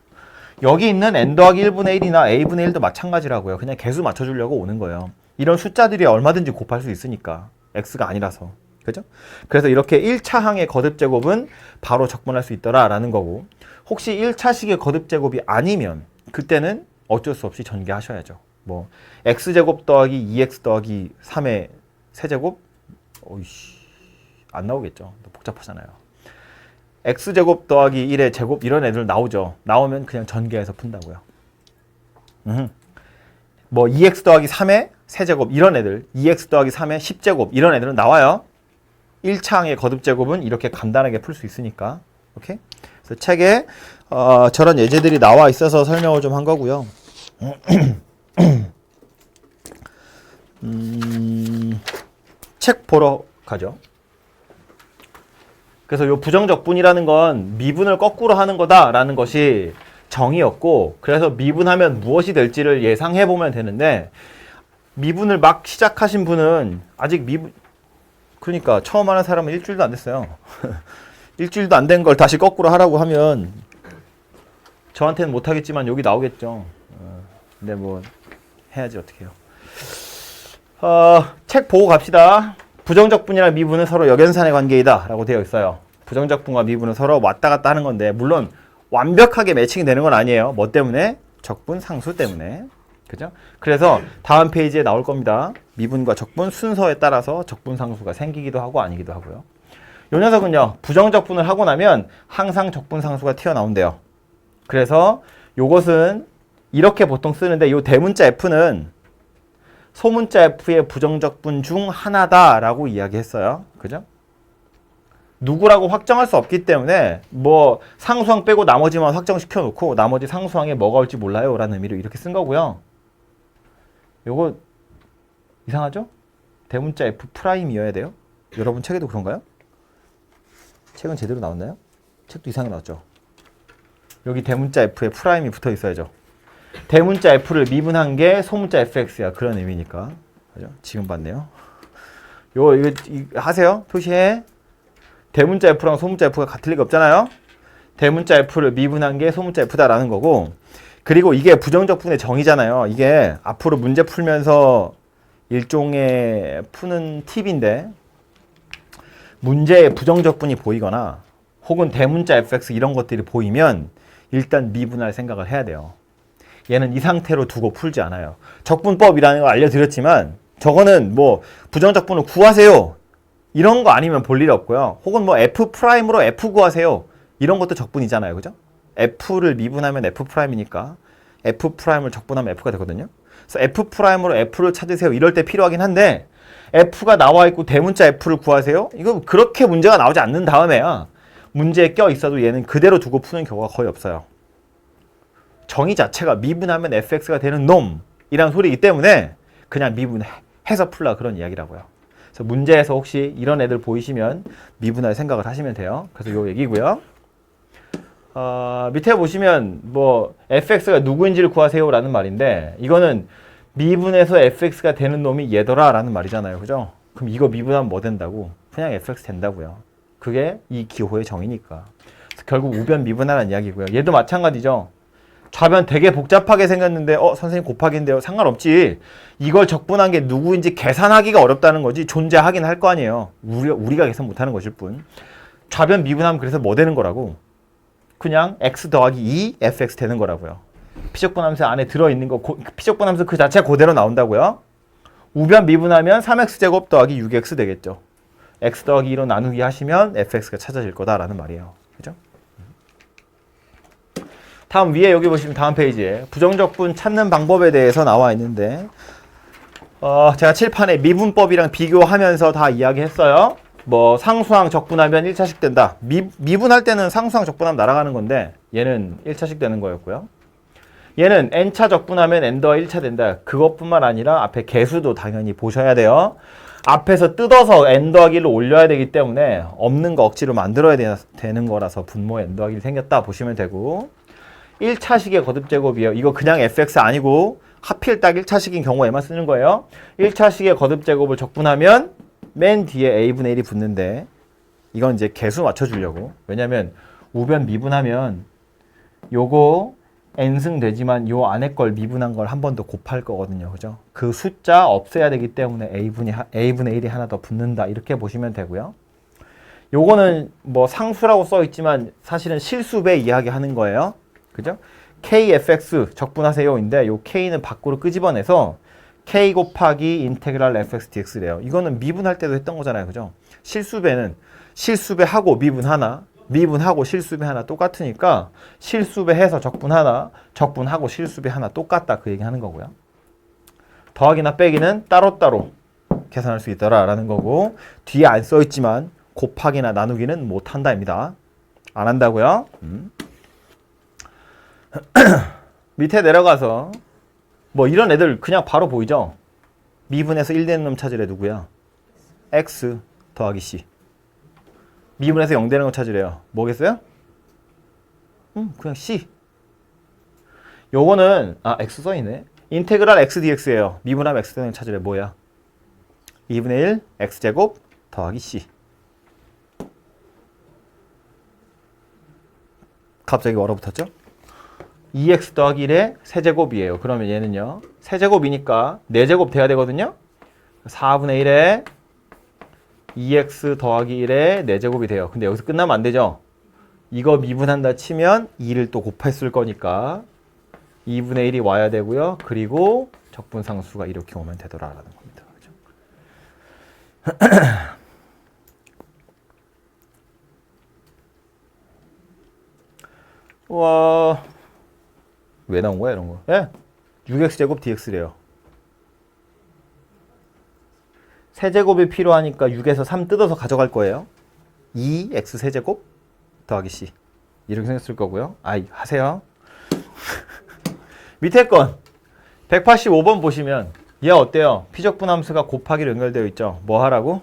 A: 여기 있는 n 더하기 1분의 1이나 a분의 1도 마찬가지라고요. 그냥 개수 맞춰주려고 오는 거예요. 이런 숫자들이 얼마든지 곱할 수 있으니까. x가 아니라서. 그죠? 그래서 이렇게 1차항의 거듭제곱은 바로 적분할 수 있더라라는 거고 혹시 1차식의 거듭제곱이 아니면 그때는 어쩔 수 없이 전개하셔야죠. 뭐 x제곱 더하기 2x 더하기 3의 세제곱? 어이씨, 안 나오겠죠. 복잡하잖아요. x제곱 더하기 1의 제곱 이런 애들 나오죠. 나오면 그냥 전개해서 푼다고요. 뭐 2x 더하기 3의 세제곱 이런 애들, 2x 더하기 3의 10제곱 이런 애들은 나와요. 1차항의 거듭제곱은 이렇게 간단하게 풀 수 있으니까. 오케이? 그래서 책에 저런 예제들이 나와 있어서 설명을 좀 한 거고요. 책 보러 가죠. 그래서 이 부정적분이라는 건 미분을 거꾸로 하는 거다라는 것이 정의였고, 그래서 미분하면 무엇이 될지를 예상해 보면 되는데, 미분을 막 시작하신 분은 아직 그러니까 처음 하는 사람은 일주일도 안 됐어요. 일주일도 안 된 걸 다시 거꾸로 하라고 하면 저한테는 못하겠지만 여기 나오겠죠. 근데 뭐 해야지 어떻게 해요. 책 보고 갑시다. 부정적분이랑 미분은 서로 역연산의 관계이다 라고 되어 있어요. 부정적분과 미분은 서로 왔다 갔다 하는 건데, 물론 완벽하게 매칭이 되는 건 아니에요. 뭐 때문에? 적분 상수 때문에. 그죠? 그래서 다음 페이지에 나올 겁니다. 미분과 적분 순서에 따라서 적분 상수가 생기기도 하고 아니기도 하고요. 요 녀석은요, 부정적분을 하고 나면 항상 적분 상수가 튀어나온대요. 그래서 요것은 이렇게 보통 쓰는데, 요 대문자 F는 소문자 F의 부정적분 중 하나다라고 이야기했어요. 그죠? 누구라고 확정할 수 없기 때문에 뭐 상수항 빼고 나머지만 확정시켜 놓고 나머지 상수항에 뭐가 올지 몰라요 라는 의미로 이렇게 쓴 거고요. 요거 이상하죠? 대문자 F 프라임이어야 돼요. 여러분 책에도 그런가요? 책은 제대로 나왔나요? 책도 이상하게 나왔죠. 여기 대문자 F에 프라임이 붙어 있어야죠. 대문자 F를 미분한 게 소문자 FX야. 그런 의미니까. 그죠? 지금 봤네요. 이거 하세요. 표시해. 대문자 F랑 소문자 F가 같을 리가 없잖아요. 대문자 F를 미분한 게 소문자 F다라는 거고, 그리고 이게 부정적분의 정의잖아요. 이게 앞으로 문제 풀면서 일종의 푸는 팁인데, 문제에 부정적분이 보이거나 혹은 대문자 fx 이런 것들이 보이면 일단 미분할 생각을 해야 돼요. 얘는 이 상태로 두고 풀지 않아요. 적분법이라는 걸 알려드렸지만 저거는 뭐 부정적분을 구하세요 이런 거 아니면 볼 일이 없고요. 혹은 뭐 F'으로 F 구하세요 이런 것도 적분이잖아요. 그죠? F를 미분하면 F'이니까 F'을 적분하면 F가 되거든요. 그래서 F'으로 F를 찾으세요 이럴 때 필요하긴 한데, F가 나와 있고 대문자 F를 구하세요? 이거 그렇게 문제가 나오지 않는 다음에야 문제에 껴 있어도 얘는 그대로 두고 푸는 경우가 거의 없어요. 정의 자체가 미분하면 fx가 되는 놈이란 소리이기 때문에 그냥 미분해서 풀라 그런 이야기라고요. 그래서 문제에서 혹시 이런 애들 보이시면 미분할 생각을 하시면 돼요. 그래서 요 얘기고요. 밑에 보시면 뭐 fx가 누구인지를 구하세요 라는 말인데, 이거는 미분해서 fx가 되는 놈이 얘더라 라는 말이잖아요. 그죠? 그럼 이거 미분하면 뭐 된다고? 그냥 fx 된다고요. 그게 이 기호의 정의니까. 결국 우변 미분하라는 이야기고요. 얘도 마찬가지죠. 좌변 되게 복잡하게 생겼는데 선생님 곱하기인데요. 상관없지. 이걸 적분한 게 누구인지 계산하기가 어렵다는 거지 존재하긴 할 거 아니에요. 우리가 계산 못하는 것일 뿐. 좌변 미분하면 그래서 뭐 되는 거라고? 그냥 x 더하기 2 fx 되는 거라고요. 피적분함수 안에 들어있는 거, 피적분함수 그 자체가 그대로 나온다고요. 우변 미분하면 3x제곱 더하기 6x 되겠죠. x 더하기 2로 나누기 하시면 fx가 찾아질 거다라는 말이에요. 그죠? 다음 위에 여기 보시면 다음 페이지에 부정적분 찾는 방법에 대해서 나와 있는데, 제가 칠판에 미분법이랑 비교하면서 다 이야기했어요. 뭐 상수항 적분하면 1차식 된다. 미분할 때는 상수항 적분하면 날아가는 건데 얘는 1차식 되는 거였고요. 얘는 n차 적분하면 n 더하 1차 된다. 그것뿐만 아니라 앞에 개수도 당연히 보셔야 돼요. 앞에서 뜯어서 n 더하기 1을 올려야 되기 때문에 없는 거 억지로 만들어야 되는 거라서 분모에 n 더하기 1이 생겼다 보시면 되고, 1차식의 거듭제곱이에요. 이거 그냥 fx 아니고 하필 딱 1차식인 경우에만 쓰는 거예요. 1차식의 거듭제곱을 적분하면 맨 뒤에 a분의 1이 붙는데, 이건 이제 개수 맞춰주려고. 왜냐면 우변 미분하면 요거 n승 되지만 요 안에 걸 미분한 걸 한 번 더 곱할 거거든요. 그죠? 그 숫자 없애야 되기 때문에 a분의 1이 하나 더 붙는다. 이렇게 보시면 되고요. 요거는 뭐 상수라고 써 있지만 사실은 실수배 이야기하는 거예요. 그죠? kfx 적분하세요인데 요 k는 밖으로 끄집어내서 k 곱하기 인테그랄 fx dx래요. 이거는 미분할 때도 했던 거잖아요. 그죠? 실수배는 실수배하고 미분 하나, 미분하고 실수배 하나 똑같으니까 실수배해서 적분 하나, 적분하고 실수배 하나 똑같다. 그 얘기하는 거고요. 더하기나 빼기는 따로따로 계산할 수 있더라라는 거고, 뒤에 안 써있지만 곱하기나 나누기는 못한다입니다. 안 한다고요? 밑에 내려가서 뭐 이런 애들 그냥 바로 보이죠? 미분에서 1 되는 놈 찾으래. 누구야? x 더하기 c. 미분에서 0 되는 거 찾으래요. 뭐겠어요? 그냥 c. 요거는 x 써있네. 인테그랄 x dx예요. 미분하면 x 되는 거 찾으래. 뭐야? 2분의 1 x제곱 더하기 c. 갑자기 얼어붙었죠? 2x 더하기 1의 세제곱이에요. 그러면 얘는요. 세제곱이니까 4제곱 돼야 되거든요. 4분의 1에 2x 더하기 1의 4제곱이 돼요. 근데 여기서 끝나면 안 되죠. 이거 미분한다 치면 2를 또 곱했을 거니까 2분의 1이 와야 되고요. 그리고 적분상수가 이렇게 오면 되더라라는 겁니다. 그죠? 와, 왜 나온 거야 이런 거? 예? 6x제곱 dx래요. 세제곱이 필요하니까 6에서 3 뜯어서 가져갈 거예요. 2x 세제곱 더하기 c. 이렇게 생겼을 거고요. 하세요. 밑에 건 185번 보시면 얘 어때요? 피적분함수가 곱하기로 연결되어 있죠. 뭐 하라고?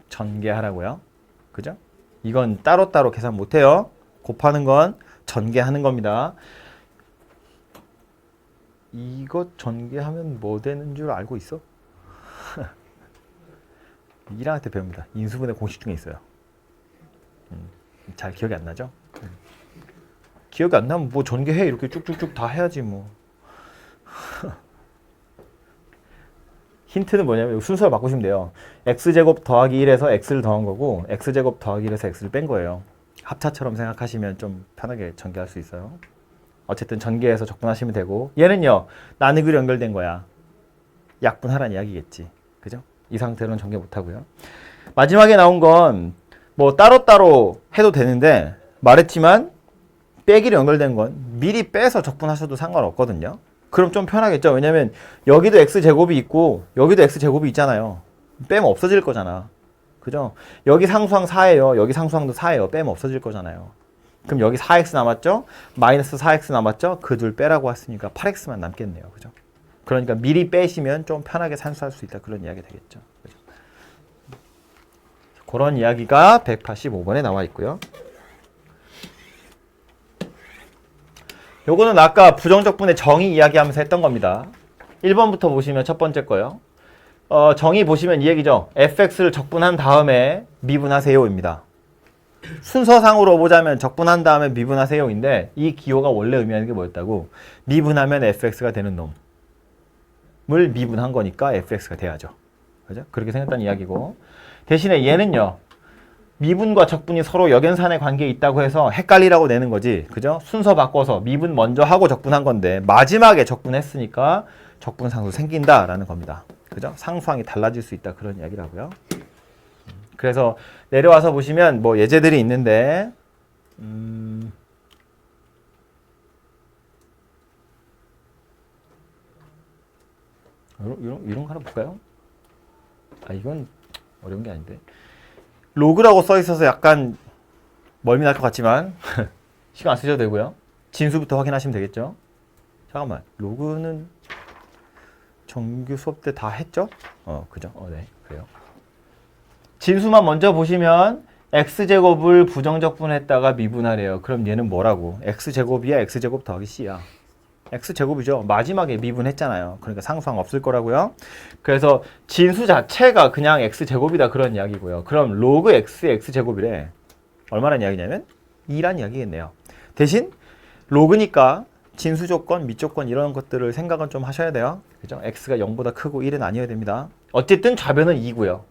A: 전개하라고요. 그죠? 이건 따로따로 계산 못해요. 곱하는 건 전개하는 겁니다. 이거 전개하면 뭐 되는 줄 알고 있어? 1학년 때 배웁니다. 인수분해 공식 중에 있어요. 잘 기억이 안 나죠? 기억이 안 나면 뭐 전개해. 이렇게 쭉쭉쭉 다 해야지 뭐. 힌트는 뭐냐면 순서를 바꾸시면 돼요. x제곱 더하기 1에서 x를 더한 거고 x제곱 더하기 1에서 x를 뺀 거예요. 합차처럼 생각하시면 좀 편하게 전개할 수 있어요. 어쨌든 전개해서 적분하시면 되고, 얘는요 나누기로 연결된 거야. 약분하란 이야기겠지. 그죠? 이 상태로는 전개 못하고요. 마지막에 나온 건 뭐 따로따로 해도 되는데, 말했지만 빼기로 연결된 건 미리 빼서 적분하셔도 상관없거든요. 그럼 좀 편하겠죠. 왜냐면 여기도 x제곱이 있고 여기도 x제곱이 있잖아요. 빼면 없어질 거잖아. 그죠? 여기 상수항 4예요. 여기 상수항도 4예요. 빼면 없어질 거잖아요. 그럼 여기 4x 남았죠? 마이너스 4x 남았죠? 그 둘 빼라고 했으니까 8x만 남겠네요. 그죠? 그러니까 미리 빼시면 좀 편하게 산수할 수 있다. 그런 이야기 되겠죠. 그죠? 그런 이야기가 185번에 나와 있고요. 요거는 아까 부정적분의 정의 이야기하면서 했던 겁니다. 1번부터 보시면 첫 번째 거요. 정의 보시면 이 얘기죠. fx를 적분한 다음에 미분하세요입니다. 순서상으로 보자면 적분한 다음에 미분하세요인데, 이 기호가 원래 의미하는 게 뭐였다고? 미분하면 fx가 되는 놈을 미분한 거니까 fx가 돼야죠. 그죠? 그렇게 생겼다는 이야기고, 대신에 얘는요 미분과 적분이 서로 역연산의 관계에 있다고 해서 헷갈리라고 내는 거지. 그죠? 순서 바꿔서 미분 먼저 하고 적분한 건데 마지막에 적분했으니까 적분상수 생긴다라는 겁니다. 그죠? 상수항이 달라질 수 있다. 그런 이야기라고요. 그래서 내려와서 보시면 뭐 예제들이 있는데, 이런 거 하나 볼까요? 이건 어려운 게 아닌데. 로그라고 써 있어서 약간 멀미 날 것 같지만 시간 안 쓰셔도 되고요. 진수부터 확인하시면 되겠죠. 잠깐만, 로그는 정규 수업 때 다 했죠? 그죠? 네, 그래요. 진수만 먼저 보시면 x제곱을 부정적분했다가 미분하래요. 그럼 얘는 뭐라고? x제곱이야, x제곱 더하기 c야. x제곱이죠. 마지막에 미분했잖아요. 그러니까 상수항 없을 거라고요. 그래서 진수 자체가 그냥 x제곱이다 그런 이야기고요. 그럼 로그 x의 x제곱이래. 얼마란 이야기냐면 2란 이야기겠네요. 대신 로그니까 진수 조건, 밑조건 이런 것들을 생각은 좀 하셔야 돼요. 그죠? x가 0보다 크고 1은 아니어야 됩니다. 어쨌든 좌변은 2고요.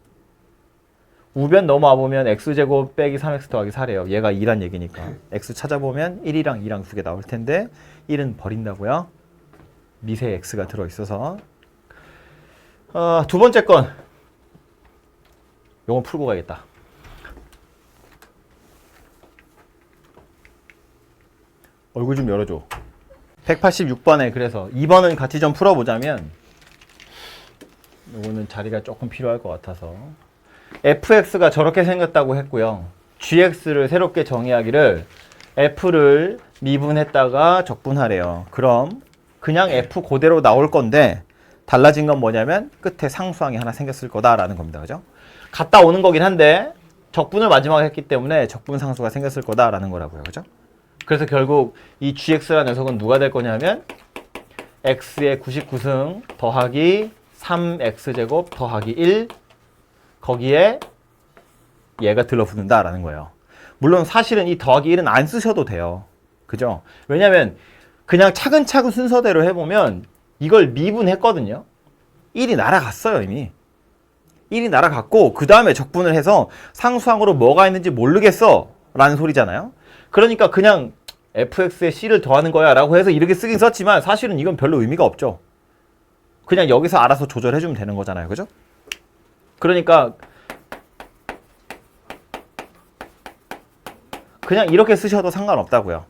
A: 우변 넘어와 보면 x제곱 빼기 3x 더하기 4래요. 얘가 2란 얘기니까. x 찾아보면 1이랑 2랑 두 개 나올 텐데 1은 버린다고요. 미세 x가 들어있어서. 두 번째 건. 요거 풀고 가야겠다. 얼굴 좀 열어줘. 186번에 그래서 2번은 같이 좀 풀어보자면 요거는 자리가 조금 필요할 것 같아서 fx가 저렇게 생겼다고 했고요. gx를 새롭게 정의하기를 f를 미분했다가 적분하래요. 그럼 그냥 f 그대로 나올 건데 달라진 건 뭐냐면 끝에 상수항이 하나 생겼을 거다라는 겁니다. 그죠? 갔다 오는 거긴 한데 적분을 마지막에 했기 때문에 적분 상수가 생겼을 거다라는 거라고요. 그죠? 그래서 결국 이 gx라는 녀석은 누가 될 거냐면 x의 99승 더하기 3x제곱 더하기 1 거기에 얘가 들러붙는다라는 거예요. 물론 사실은 이 더하기 1은 안 쓰셔도 돼요. 그죠? 왜냐면 그냥 차근차근 순서대로 해보면 이걸 미분했거든요. 1이 날아갔어요 이미. 1이 날아갔고 그 다음에 적분을 해서 상수항으로 뭐가 있는지 모르겠어 라는 소리잖아요. 그러니까 그냥 fx에 c를 더하는 거야 라고 해서 이렇게 쓰긴 썼지만 사실은 이건 별로 의미가 없죠. 그냥 여기서 알아서 조절해주면 되는 거잖아요. 그죠? 그러니까 그냥 이렇게 쓰셔도 상관없다고요.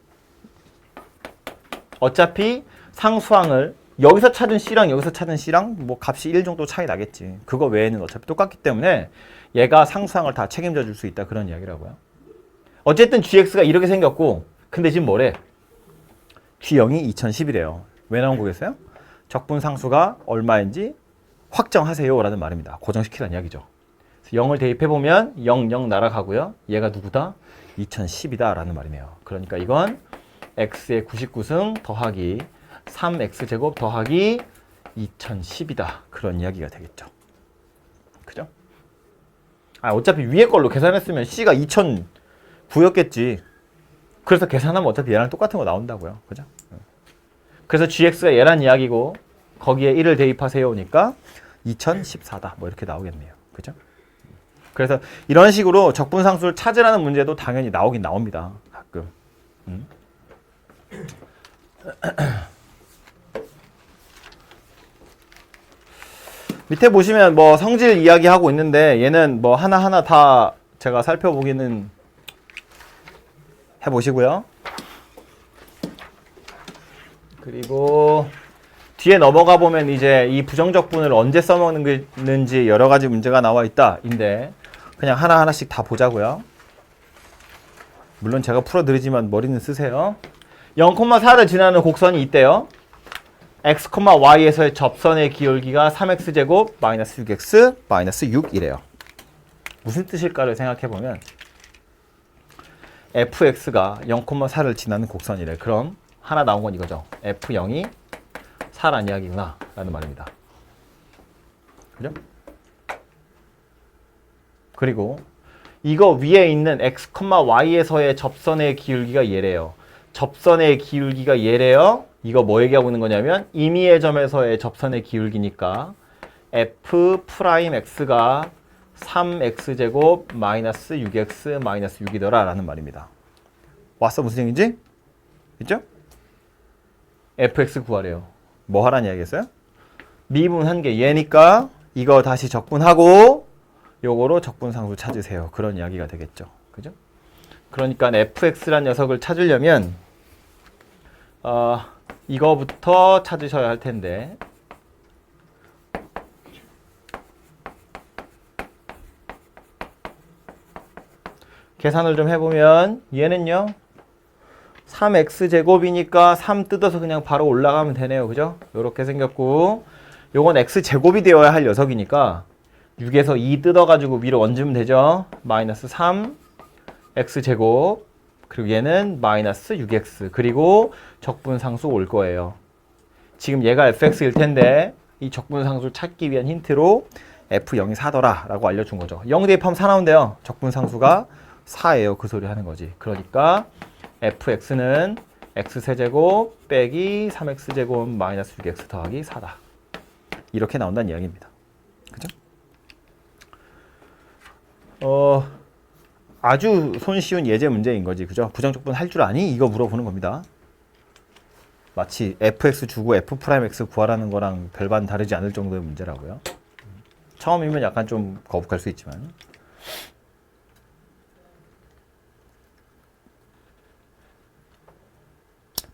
A: 어차피 상수항을 여기서 찾은 c랑 여기서 찾은 c랑 뭐 값이 1 정도 차이 나겠지. 그거 외에는 어차피 똑같기 때문에 얘가 상수항을 다 책임져 줄 수 있다 그런 이야기라고요. 어쨌든 gx가 이렇게 생겼고 근데 지금 뭐래? g0이 2010이래요. 왜 나온 거겠어요? 적분 상수가 얼마인지 확정하세요 라는 말입니다. 고정시키라는 이야기죠. 0을 대입해보면 0, 0 날아가고요. 얘가 누구다? 2010이다 라는 말이네요. 그러니까 이건 x의 99승 더하기 3x제곱 더하기 2010이다. 그런 이야기가 되겠죠. 그죠? 어차피 위에 걸로 계산했으면 c가 2009였겠지. 그래서 계산하면 어차피 얘랑 똑같은 거 나온다고요. 그죠? 그래서 gx가 얘란 이야기고 거기에 1을 대입하세요니까 2014다. 뭐 이렇게 나오겠네요. 그죠? 그래서 이런 식으로 적분상수를 찾으라는 문제도 당연히 나오긴 나옵니다. 가끔. 밑에 보시면 뭐 성질 이야기하고 있는데 얘는 뭐 하나하나 다 제가 살펴보기는 해보시고요. 그리고 뒤에 넘어가 보면 이제 이 부정적분을 언제 써먹는지 여러 가지 문제가 나와 있다. 인데 그냥 하나하나씩 다 보자고요. 물론 제가 풀어드리지만 머리는 쓰세요. 0,4를 지나는 곡선이 있대요. x, y에서의 접선의 기울기가 3x제곱 마이너스 6x 마이너스 6이래요. 무슨 뜻일까를 생각해보면 fx가 0,4를 지나는 곡선이래. 그럼 하나 나온 건 이거죠. f0이 4란 이야기구나 라는 말입니다. 그죠? 그리고 이거 위에 있는 x, y에서의 접선의 기울기가 얘래요. 접선의 기울기가 얘래요. 이거 뭐 얘기하고 있는 거냐면 임의의 점에서의 접선의 기울기니까 f'x가 3x제곱 마이너스 6x 마이너스 6이더라 라는 말입니다. 왔어? 무슨 얘기인지? 있죠? fx 구하래요. 뭐 하라는 이야기겠어요? 미분한 게 얘니까 이거 다시 적분하고 요거로 적분상수 찾으세요. 그런 이야기가 되겠죠. 그죠? 그러니까 fx란 녀석을 찾으려면 이거부터 찾으셔야 할 텐데 계산을 좀 해보면 얘는요 3x제곱이니까 3 뜯어서 그냥 바로 올라가면 되네요. 그죠? 요렇게 생겼고 요건 x제곱이 되어야 할 녀석이니까 6에서 2 뜯어가지고 위로 얹으면 되죠. 마이너스 3 x제곱 그리고 얘는 마이너스 6x 그리고 적분상수 올 거예요. 지금 얘가 fx일 텐데 이 적분상수를 찾기 위한 힌트로 f0이 4더라 라고 알려준 거죠. 0 대입하면 4 나온대요. 적분상수가 4예요. 그 소리 하는 거지. 그러니까 fx는 x세제곱 빼기 3x제곱 마이너스 6x 더하기 4다. 이렇게 나온다는 이야기입니다. 그죠? 아주 손쉬운 예제 문제인 거지. 그죠? 부정적분 할 줄 아니? 이거 물어보는 겁니다. 마치 fx 주고 f'x 구하라는 거랑 별반 다르지 않을 정도의 문제라고요. 처음이면 약간 좀 거북할 수 있지만.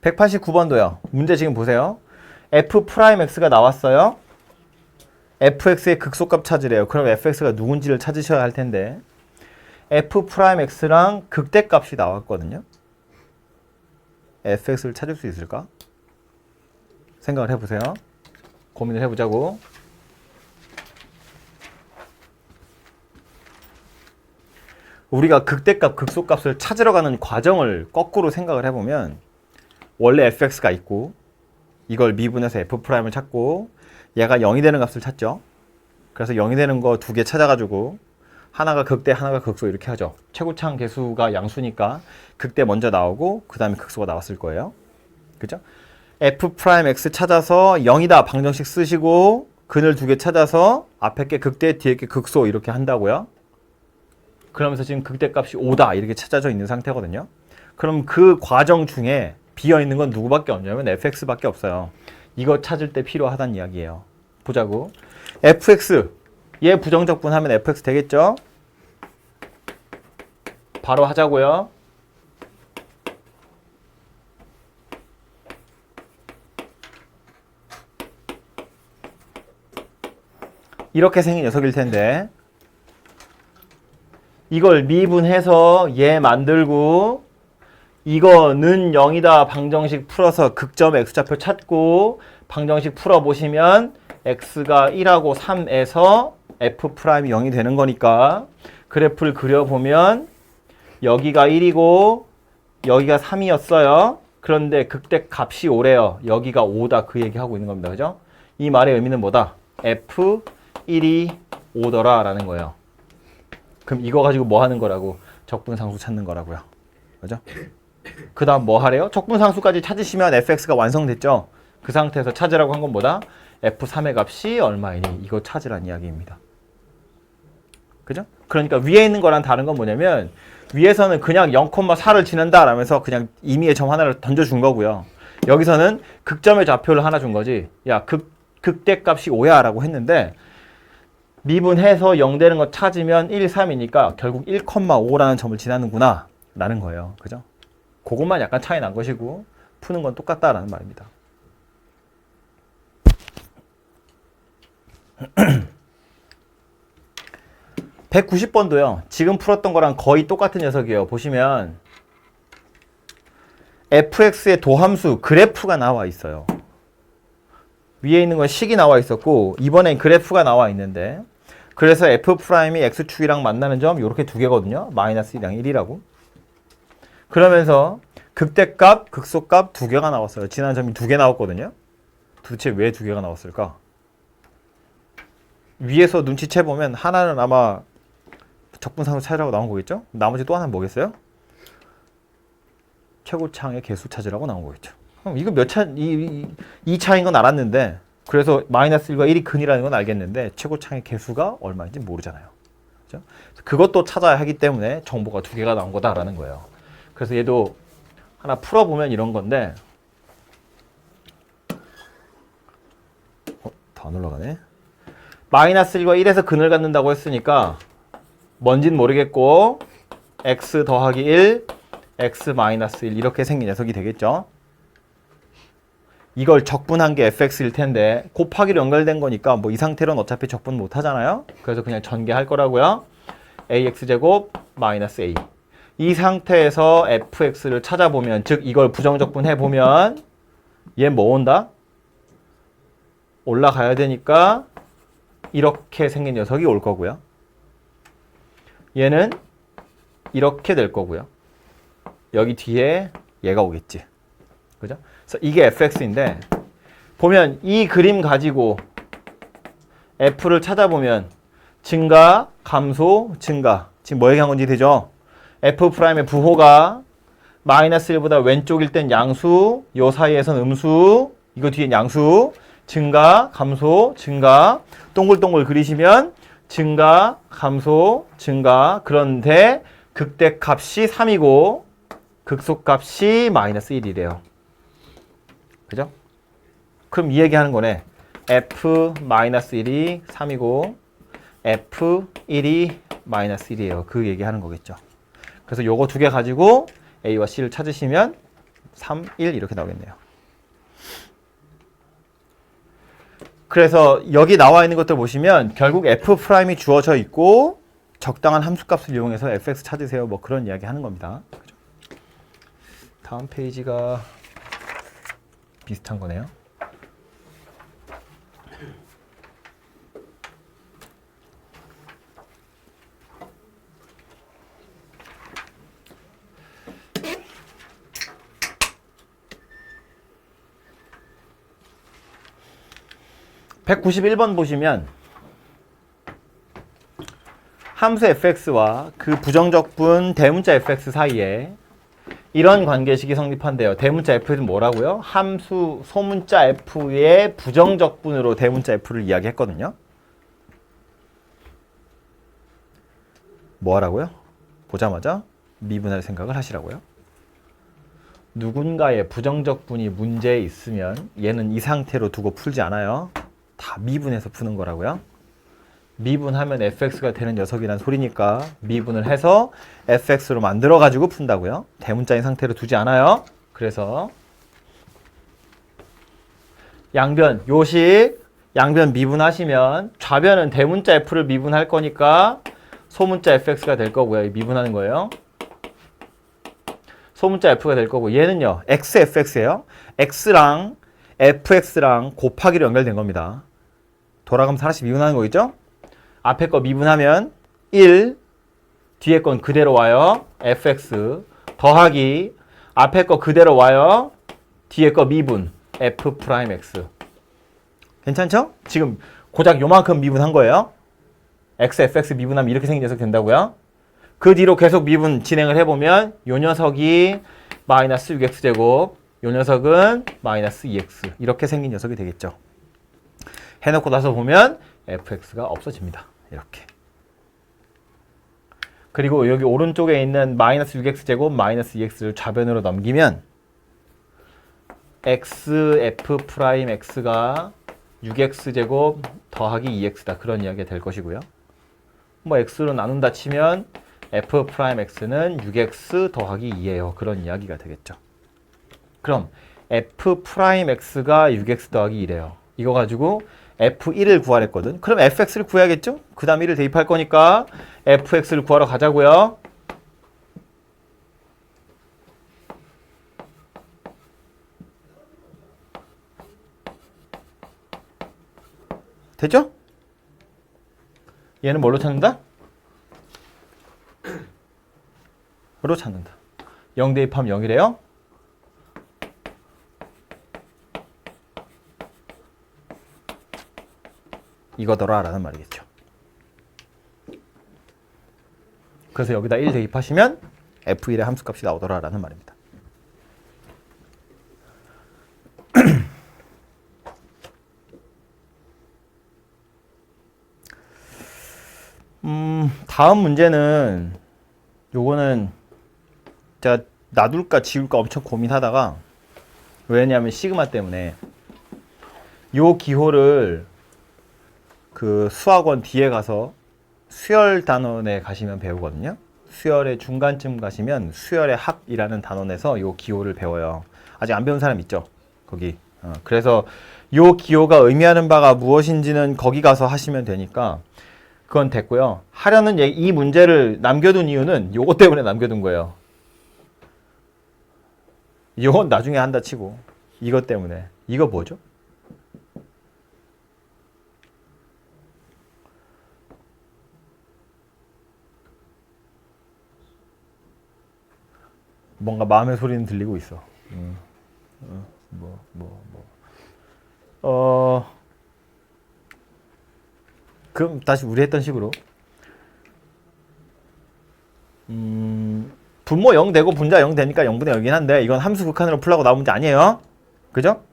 A: (189번도요) 문제 지금 보세요. f'x가 나왔어요. fx의 극소값 찾으래요. 그럼 fx가 누군지를 찾으셔야 할 텐데 f'x랑 극대값이 나왔거든요. fx를 찾을 수 있을까? 생각을 해보세요. 고민을 해보자고. 우리가 극대값, 극소값을 찾으러 가는 과정을 거꾸로 생각을 해보면 원래 fx가 있고 이걸 미분해서 f'을 찾고 얘가 0이 되는 값을 찾죠. 그래서 0이 되는 거 두 개 찾아가지고 하나가 극대, 하나가 극소 이렇게 하죠. 최고차항 계수가 양수니까 극대 먼저 나오고 그 다음에 극소가 나왔을 거예요. 그죠? f'x 찾아서 0이다 방정식 쓰시고 근을 두 개 찾아서 앞에 게 극대, 뒤에 게 극소 이렇게 한다고요. 그러면서 지금 극대값이 5다 이렇게 찾아져 있는 상태거든요. 그럼 그 과정 중에 비어있는 건 누구밖에 없냐면 fx밖에 없어요. 이거 찾을 때 필요하다는 이야기예요. 보자고. fx 얘 부정적분 하면 fx 되겠죠? 바로 하자고요. 이렇게 생긴 녀석일 텐데 이걸 미분해서 얘 만들고 이거는 0이다 방정식 풀어서 극점 x좌표 찾고 방정식 풀어보시면 x가 1하고 3에서 f'이 0이 되는 거니까 그래프를 그려보면 여기가 1이고 여기가 3이었어요. 그런데 극대 값이 5래요. 여기가 5다 그 얘기하고 있는 겁니다. 그죠? 이 말의 의미는 뭐다? f1이 5더라 라는 거예요. 그럼 이거 가지고 뭐 하는 거라고? 적분상수 찾는 거라고요. 그죠? 그 다음 뭐 하래요? 적분상수까지 찾으시면 fx가 완성됐죠? 그 상태에서 찾으라고 한 건 뭐다? f3의 값이 얼마이니? 이거 찾으란 이야기입니다. 그죠? 그러니까 위에 있는 거랑 다른 건 뭐냐면 위에서는 그냥 0,4를 지난다 라면서 그냥 임의의 점 하나를 던져준 거고요. 여기서는 극점의 좌표를 하나 준 거지. 야, 극대값이 5야 라고 했는데 미분해서 0 되는 거 찾으면 1, 3이니까 결국 1,5라는 점을 지나는구나 라는 거예요. 그죠? 그것만 약간 차이 난 것이고 푸는 건 똑같다라는 말입니다. (190번도요) 지금 풀었던 거랑 거의 똑같은 녀석이에요. 보시면 fx의 도함수 그래프가 나와 있어요. 위에 있는 건 식이 나와 있었고 이번엔 그래프가 나와 있는데 그래서 f'이 x축이랑 만나는 점 이렇게 두 개거든요. 마이너스 1이랑 1이라고. 그러면서 극대값, 극소값 두 개가 나왔어요. 지난 점이 두 개 나왔거든요. 도대체 왜 두 개가 나왔을까? 위에서 눈치채 보면 하나는 아마 적분상수 찾으라고 나온 거겠죠? 나머지 또 하나는 뭐겠어요? 최고차항의 개수 찾으라고 나온 거겠죠. 그럼 이거 몇 차, 이 차인 건 알았는데 그래서 마이너스 1과 1이 근이라는 건 알겠는데 최고차항의 개수가 얼마인지 모르잖아요. 그죠? 그것도 찾아야 하기 때문에 정보가 두 개가 나온 거다라는 거예요. 그래서 얘도 하나 풀어보면 이런 건데 더 안 올라가네. 마이너스 1과 1에서 근을 갖는다고 했으니까 뭔진 모르겠고 x 더하기 1, x 마이너스 1 이렇게 생긴 녀석이 되겠죠. 이걸 적분한 게 fx일 텐데 곱하기로 연결된 거니까 뭐 이 상태로는 어차피 적분 못 하잖아요. 그래서 그냥 전개할 거라고요. ax제곱 마이너스 a. 이 상태에서 fx를 찾아보면 즉 이걸 부정적분 해보면 얘 뭐 온다? 올라가야 되니까 이렇게 생긴 녀석이 올 거고요. 얘는 이렇게 될 거고요. 여기 뒤에 얘가 오겠지. 그죠? 그래서 이게 fx인데 보면 이 그림 가지고 f를 찾아보면 증가, 감소, 증가. 지금 뭐 얘기한 건지 되죠? f'의 부호가 마이너스 1보다 왼쪽일 땐 양수, 요 사이에선 음수, 이거 뒤엔 양수, 증가, 감소, 증가. 동글동글 그리시면 증가, 감소, 증가. 그런데 극대값이 3이고 극소값이 마이너스 1이래요. 그죠? 그럼 이 얘기하는 거네. F-1이 3이고 F1이 마이너스 1이에요. 그 얘기하는 거겠죠. 그래서 요거 두 개 가지고 A와 C를 찾으시면 3, 1 이렇게 나오겠네요. 그래서 여기 나와 있는 것들 보시면 결국 F'이 주어져 있고 적당한 함수값을 이용해서 fx 찾으세요. 뭐 그런 이야기 하는 겁니다. 그죠? 다음 페이지가 비슷한 거네요. (191번) 보시면 함수 fx와 그 부정적분 대문자 fx 사이에 이런 관계식이 성립한대요. 대문자 f는 뭐라고요? 함수 소문자 f의 부정적분으로 대문자 f를 이야기했거든요. 뭐 하라고요? 보자마자 미분할 생각을 하시라고요. 누군가의 부정적분이 문제에 있으면 얘는 이 상태로 두고 풀지 않아요. 다 미분해서 푸는 거라고요. 미분하면 fx가 되는 녀석이란 소리니까 미분을 해서 fx로 만들어가지고 푼다고요. 대문자인 상태로 두지 않아요. 그래서 양변, 요식, 양변 미분하시면 좌변은 대문자 f를 미분할 거니까 소문자 fx가 될 거고요. 미분하는 거예요. 소문자 f가 될 거고 얘는요. xfx예요. x랑 fx랑 곱하기로 연결된 겁니다. 돌아가면서 하나씩 미분하는 거겠죠? 앞에 거 미분하면 1, 뒤에 건 그대로 와요. fx 더하기 앞에 거 그대로 와요. 뒤에 거 미분 f'x. 괜찮죠? 지금 고작 요만큼 미분한 거예요. x, fx 미분하면 이렇게 생긴 녀석 된다고요. 그 뒤로 계속 미분 진행을 해보면 요 녀석이 마이너스 6x제곱, 요 녀석은 마이너스 2x 이렇게 생긴 녀석이 되겠죠. 해놓고 나서 보면 fx가 없어집니다. 이렇게. 그리고 여기 오른쪽에 있는 마이너스 6x제곱 마이너스 2x를 좌변으로 넘기면 f'x가 6x제곱 더하기 2x다. 그런 이야기가 될 것이고요. 뭐 x로 나눈다 치면 f'x는 6x 더하기 2예요. 그런 이야기가 되겠죠. 그럼 f'x가 6x 더하기 2래요. 이거 가지고 f1을 구하랬거든. 그럼 fx를 구해야겠죠? 그 다음 1을 대입할 거니까 fx를 구하러 가자고요. 됐죠? 얘는 뭘로 찾는다? 으로 찾는다. 0 대입하면 0이래요. 이거더라 라는 말이겠죠. 그래서 여기다 1 대입하시면 f1의 함수값이 나오더라 라는 말입니다. 다음 문제는 요거는 제가 놔둘까 지울까 엄청 고민하다가 왜냐하면 시그마 때문에 요 기호를 그 수학원 뒤에 가서 수열 단원에 가시면 배우거든요. 수열의 중간쯤 가시면 수열의 학이라는 단원에서 요 기호를 배워요. 아직 안 배운 사람 있죠? 거기. 그래서 요 기호가 의미하는 바가 무엇인지는 거기 가서 하시면 되니까 그건 됐고요. 하려는 이 문제를 남겨둔 이유는 요거 때문에 남겨둔 거예요. 요건 나중에 한다 치고 이것 때문에. 이거 뭐죠? 뭔가 마음의 소리는 들리고 있어. 그럼 다시 우리 했던 식으로 분모 0 되고 분자 0 되니까 0분의 0이긴 한데 이건 함수 극한으로 풀라고 나온 문제 아니에요. 그죠?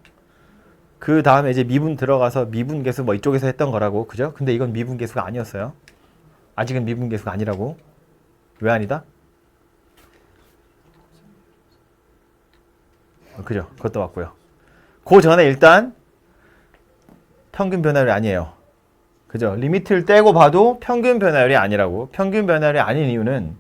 A: 그 다음에 이제 미분 들어가서 미분 계수 뭐 이쪽에서 했던 거라고. 그죠? 근데 이건 미분 계수가 아니었어요. 아직은 미분계수가 아니라고. 왜 아니다? 그죠? 그것도 맞고요. 그 전에 일단 평균 변화율이 아니에요. 그죠? 리미트를 떼고 봐도 평균 변화율이 아니라고. 평균 변화율이 아닌 이유는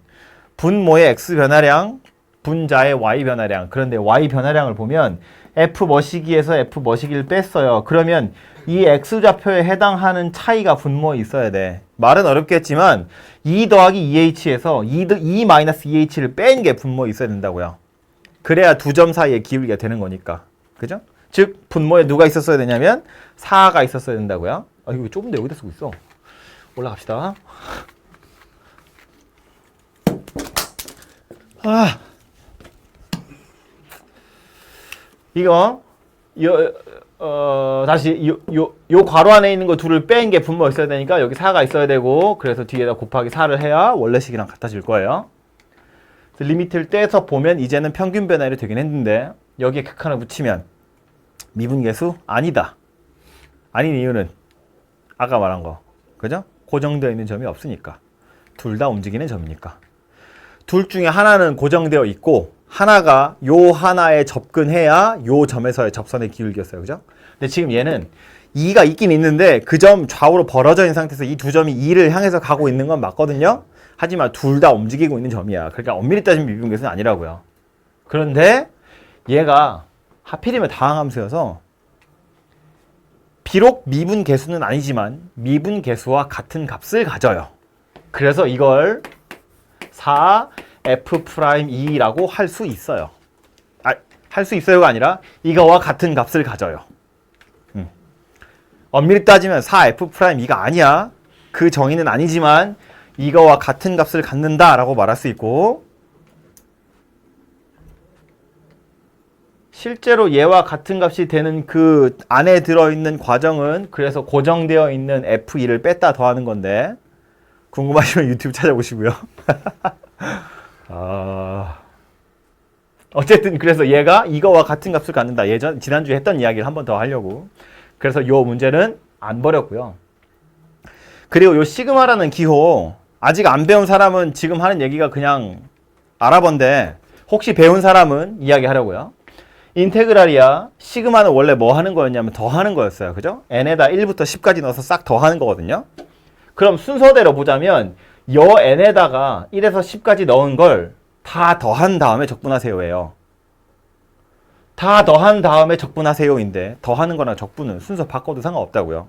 A: 분모의 x 변화량, 분자의 y 변화량. 그런데 y 변화량을 보면 f 머시기에서 f 머시기를 뺐어요. 그러면 이 x좌표에 해당하는 차이가 분모에 있어야 돼. 말은 어렵겠지만 2 더하기 2h에서 2-2h를 뺀 게 분모에 있어야 된다고요. 그래야 두 점 사이에 기울기가 되는 거니까. 그죠? 즉 분모에 누가 있었어야 되냐면 4가 있었어야 된다고요. 아 이거 좁은데 여기다 쓰고 있어. 올라갑시다. 이거 다시 요 괄호 안에 있는 거 둘을 뺀 게 분모가 있어야 되니까 여기 4가 있어야 되고, 그래서 뒤에다 곱하기 4를 해야 원래식이랑 같아질 거예요. 리미트를 떼서 보면 이제는 평균 변화율이 되긴 했는데 여기에 극한을 붙이면 미분계수 아니다. 아닌 이유는 아까 말한 거, 그죠? 고정되어 있는 점이 없으니까. 둘 다 움직이는 점이니까. 둘 중에 하나는 고정되어 있고 하나가 요 하나에 접근해야 요 점에서의 접선의 기울기였어요. 그죠? 근데 지금 얘는 2가 있긴 있는데 그 점 좌우로 벌어져 있는 상태에서 이 두 점이 2를 향해서 가고 있는 건 맞거든요. 하지만 둘 다 움직이고 있는 점이야. 그러니까 엄밀히 따지면 미분계수는 아니라고요. 그런데 얘가 하필이면 다항함수여서 비록 미분계수는 아니지만 미분계수와 같은 값을 가져요. 그래서 이걸 4f'2라고 할 수 있어요. 할 수 있어요가 아니라 이거와 같은 값을 가져요. 엄밀히 따지면 4f'2가 아니야. 그 정의는 아니지만 이거와 같은 값을 갖는다라고 말할 수 있고, 실제로 얘와 같은 값이 되는 그 안에 들어있는 과정은 그래서 고정되어 있는 f2를 뺐다 더하는 건데, 궁금하시면 유튜브 찾아보시고요. 어쨌든 그래서 얘가 이거와 같은 값을 갖는다. 지난주에 했던 이야기를 한 번 더 하려고. 그래서 요 문제는 안 버렸고요. 그리고 요 시그마라는 기호, 아직 안 배운 사람은 지금 하는 얘기가 그냥 알아본데 혹시 배운 사람은 이야기하려고요. 인테그랄이야. 시그마는 원래 뭐 하는 거였냐면 더하는 거였어요. 그죠? n에다 1부터 10까지 넣어서 싹 더하는 거거든요. 그럼 순서대로 보자면 여 n에다가 1에서 10까지 넣은 걸 다 더한 다음에 적분하세요예요. 다 더한 다음에 적분하세요인데 더하는 거랑 적분은 순서 바꿔도 상관없다고요.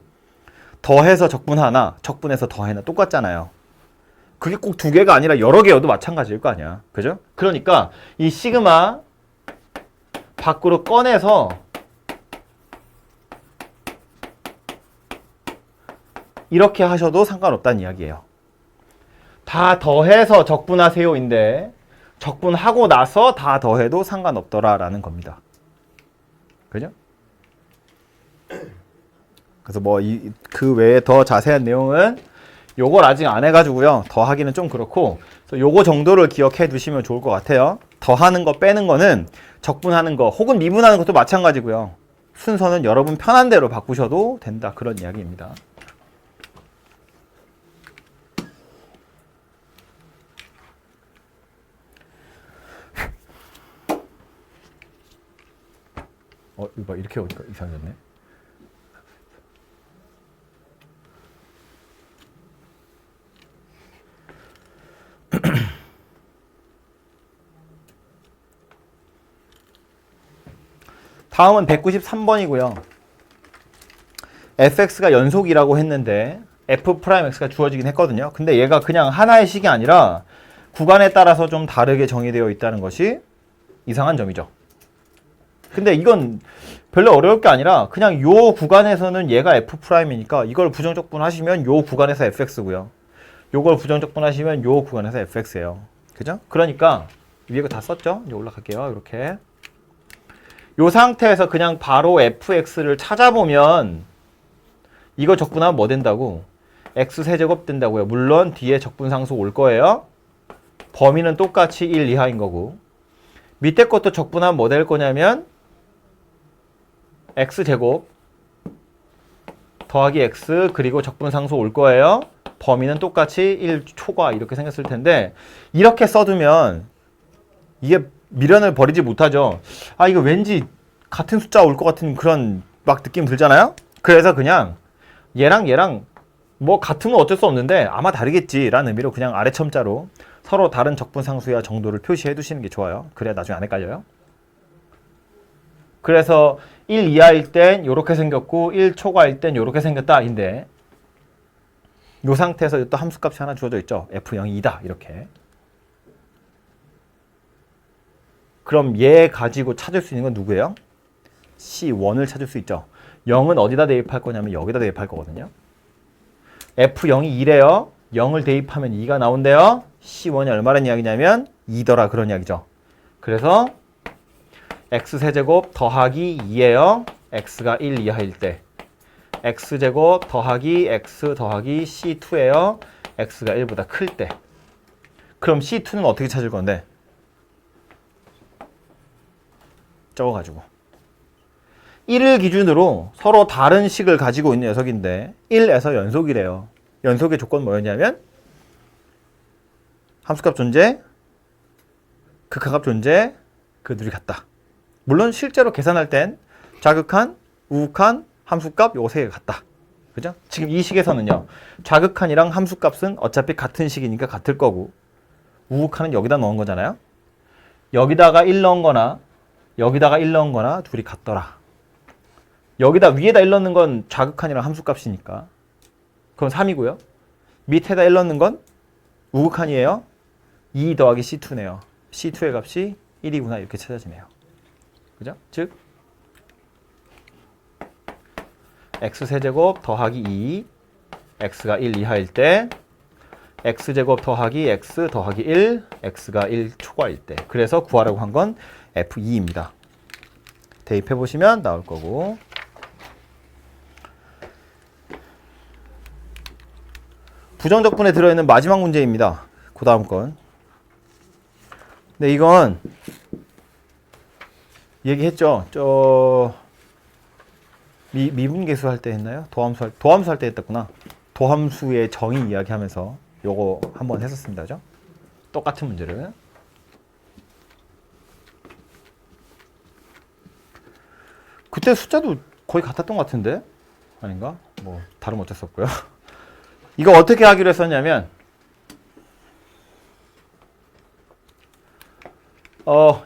A: 더해서 적분하나 적분해서 더해나 똑같잖아요. 그게 꼭 두 개가 아니라 여러 개여도 마찬가지일 거 아니야. 그죠? 그러니까 이 시그마 밖으로 꺼내서 이렇게 하셔도 상관없다는 이야기예요. 다 더해서 적분하세요인데 적분하고 나서 다 더해도 상관없더라라는 겁니다. 그죠? 그래서 뭐 그 외에 더 자세한 내용은 요걸 아직 안 해가지고요. 더 하기는 좀 그렇고, 그래서 요거 정도를 기억해 두시면 좋을 것 같아요. 더하는 거 빼는 거는 적분하는 거 혹은 미분하는 것도 마찬가지고요. 순서는 여러분 편한 대로 바꾸셔도 된다. 그런 이야기입니다. 이거 이렇게 오니까 이상해졌네. 다음은 193번이고요. fx가 연속이라고 했는데 f'x가 주어지긴 했거든요. 근데 얘가 그냥 하나의 식이 아니라 구간에 따라서 좀 다르게 정의되어 있다는 것이 이상한 점이죠. 근데 이건 별로 어려울 게 아니라 그냥 요 구간에서는 얘가 f'이니까 이걸 부정적분 하시면 요 구간에서 fx고요. 요걸 부정적분 하시면 요 구간에서 fx예요. 그죠? 그러니까 위에 거 다 썼죠? 이제 올라갈게요. 이렇게. 요 상태에서 그냥 바로 fx를 찾아보면 이거 적분하면 뭐 된다고? x세제곱 된다고요. 물론 뒤에 적분상수 올 거예요. 범위는 똑같이 1 이하인 거고. 밑에 것도 적분하면 뭐 될 거냐면 x제곱 더하기 x 그리고 적분상수 올 거예요. 범위는 똑같이 1 초과 이렇게 생겼을 텐데 이렇게 써두면 이게 미련을 버리지 못하죠. 아 이거 왠지 같은 숫자 올 것 같은 그런 막 느낌 들잖아요. 그래서 그냥 얘랑 뭐 같으면 어쩔 수 없는데 아마 다르겠지 라는 의미로 그냥 아래 첨자로 서로 다른 적분상수야 정도를 표시해 두시는 게 좋아요. 그래야 나중에 안 헷갈려요. 그래서 1 이하일 땐 이렇게 생겼고 1 초과일 땐 이렇게 생겼다 인데 이 상태에서 또 함수값이 하나 주어져 있죠. F0이 2다 이렇게. 그럼 얘 가지고 찾을 수 있는 건 누구예요? C1을 찾을 수 있죠. 0은 어디다 대입할 거냐면 여기다 대입할 거거든요. F0이 2래요. 0을 대입하면 2가 나온대요. C1이 얼마란 이야기냐면 2더라 그런 이야기죠. 그래서 x세제곱 더하기 2예요. x가 1 이하일 때. x제곱 더하기 x 더하기 c2예요. x가 1보다 클 때. 그럼 c2는 어떻게 찾을 건데? 적어가지고 1을 기준으로 서로 다른 식을 가지고 있는 녀석인데 1에서 연속이래요. 연속의 조건 뭐였냐면 함수값 존재, 극하값 존재, 그 둘이 같다. 물론 실제로 계산할 땐 좌극한, 우극한, 함수값 요거 세 개가 같다. 그죠? 지금 이 식에서는요. 좌극한이랑 함수값은 어차피 같은 식이니까 같을 거고 우극한은 여기다 넣은 거잖아요. 여기다가 1 넣은 거나 여기다가 1 넣은 거나 둘이 같더라. 여기다 위에다 1 넣는 건 좌극한이랑 함수값이니까 그건 3이고요. 밑에다 1 넣는 건 우극한이에요. 2 더하기 C2네요. C2의 값이 1이구나 이렇게 찾아지네요. 그죠? 즉 x세제곱 더하기 2 x가 1 이하일 때 x제곱 더하기 x 더하기 1 x가 1 초과일 때 그래서 구하라고 한 건 F2입니다. 대입해 보시면 나올 거고 부정적분에 들어있는 마지막 문제입니다. 그 다음 건 근데 이건 얘기했죠. 미분계수 할 때 했나요? 도함수 할 때 했었구나. 도함수의 정의 이야기하면서 요거 한번 했었습니다. 그죠? 똑같은 문제를. 그때 숫자도 거의 같았던 것 같은데? 아닌가? 뭐 다름 어쩔 수 없고요. 이거 어떻게 하기로 했었냐면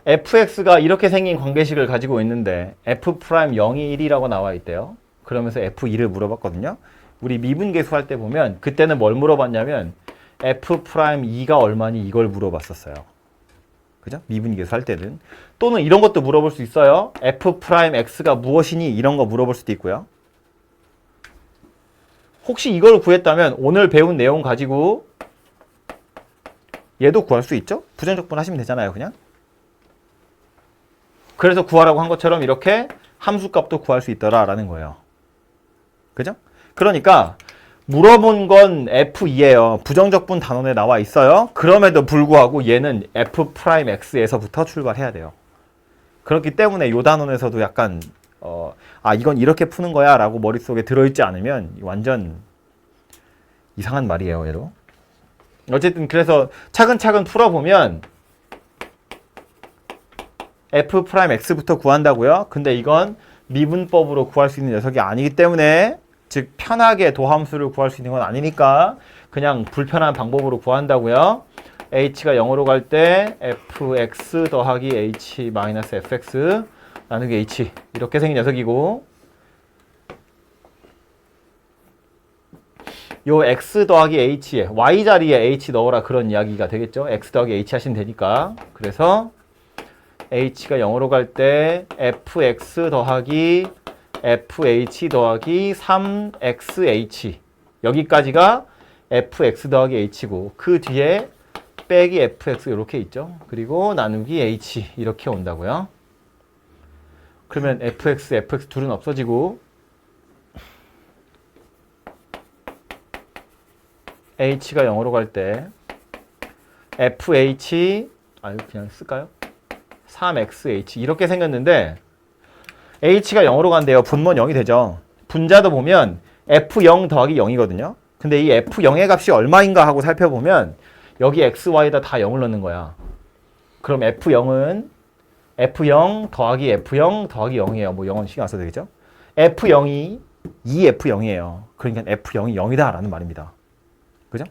A: fx가 이렇게 생긴 관계식을 가지고 있는데 f'0이 1이라고 나와 있대요. 그러면서 f2를 물어봤거든요. 우리 미분계수 할 때 보면 그때는 뭘 물어봤냐면 f'2가 얼마니 이걸 물어봤었어요. 그죠? 미분계수 할 때는. 또는 이런 것도 물어볼 수 있어요. f'x가 무엇이니 이런 거 물어볼 수도 있고요. 혹시 이걸 구했다면 오늘 배운 내용 가지고 얘도 구할 수 있죠? 부정적분 하시면 되잖아요, 그냥. 그래서 구하라고 한 것처럼 이렇게 함수값도 구할 수 있더라라는 거예요. 그죠? 그러니까 물어본 건 F2예요. 부정적분 단원에 나와 있어요. 그럼에도 불구하고 얘는 F'X에서부터 출발해야 돼요. 그렇기 때문에 이 단원에서도 약간 이건 이렇게 푸는 거야 라고 머릿속에 들어있지 않으면 완전 이상한 말이에요, 얘로. 어쨌든 그래서 차근차근 풀어보면 F'X부터 구한다고요? 근데 이건 미분법으로 구할 수 있는 녀석이 아니기 때문에 즉 편하게 도함수를 구할 수 있는 건 아니니까 그냥 불편한 방법으로 구한다고요. h가 0으로 갈 때 fx 더하기 h 마이너스 fx 나누기 h 이렇게 생긴 녀석이고 요 x 더하기 h에 y 자리에 h 넣어라 그런 이야기가 되겠죠. x 더하기 h 하시면 되니까. 그래서 h가 0으로 갈 때 fx 더하기 fh 더하기 3xh 여기까지가 fx 더하기 h고 그 뒤에 빼기 fx 이렇게 있죠. 그리고 나누기 h 이렇게 온다고요. 그러면 fx 둘은 없어지고 h가 0으로 갈 때 fh 그냥 쓸까요? 3xh 이렇게 생겼는데 h가 0으로 간대요. 분모는 0이 되죠. 분자도 보면 f0 더하기 0이거든요. 근데 이 f0의 값이 얼마인가 하고 살펴보면 여기 x, y에다 다 0을 넣는 거야. 그럼 f0은 f0 더하기 f0 더하기 0이에요. 뭐 0은 신경 안 써도 되겠죠? f0이 2f0이에요. 그러니까 f0이 0이다 라는 말입니다. 그죠?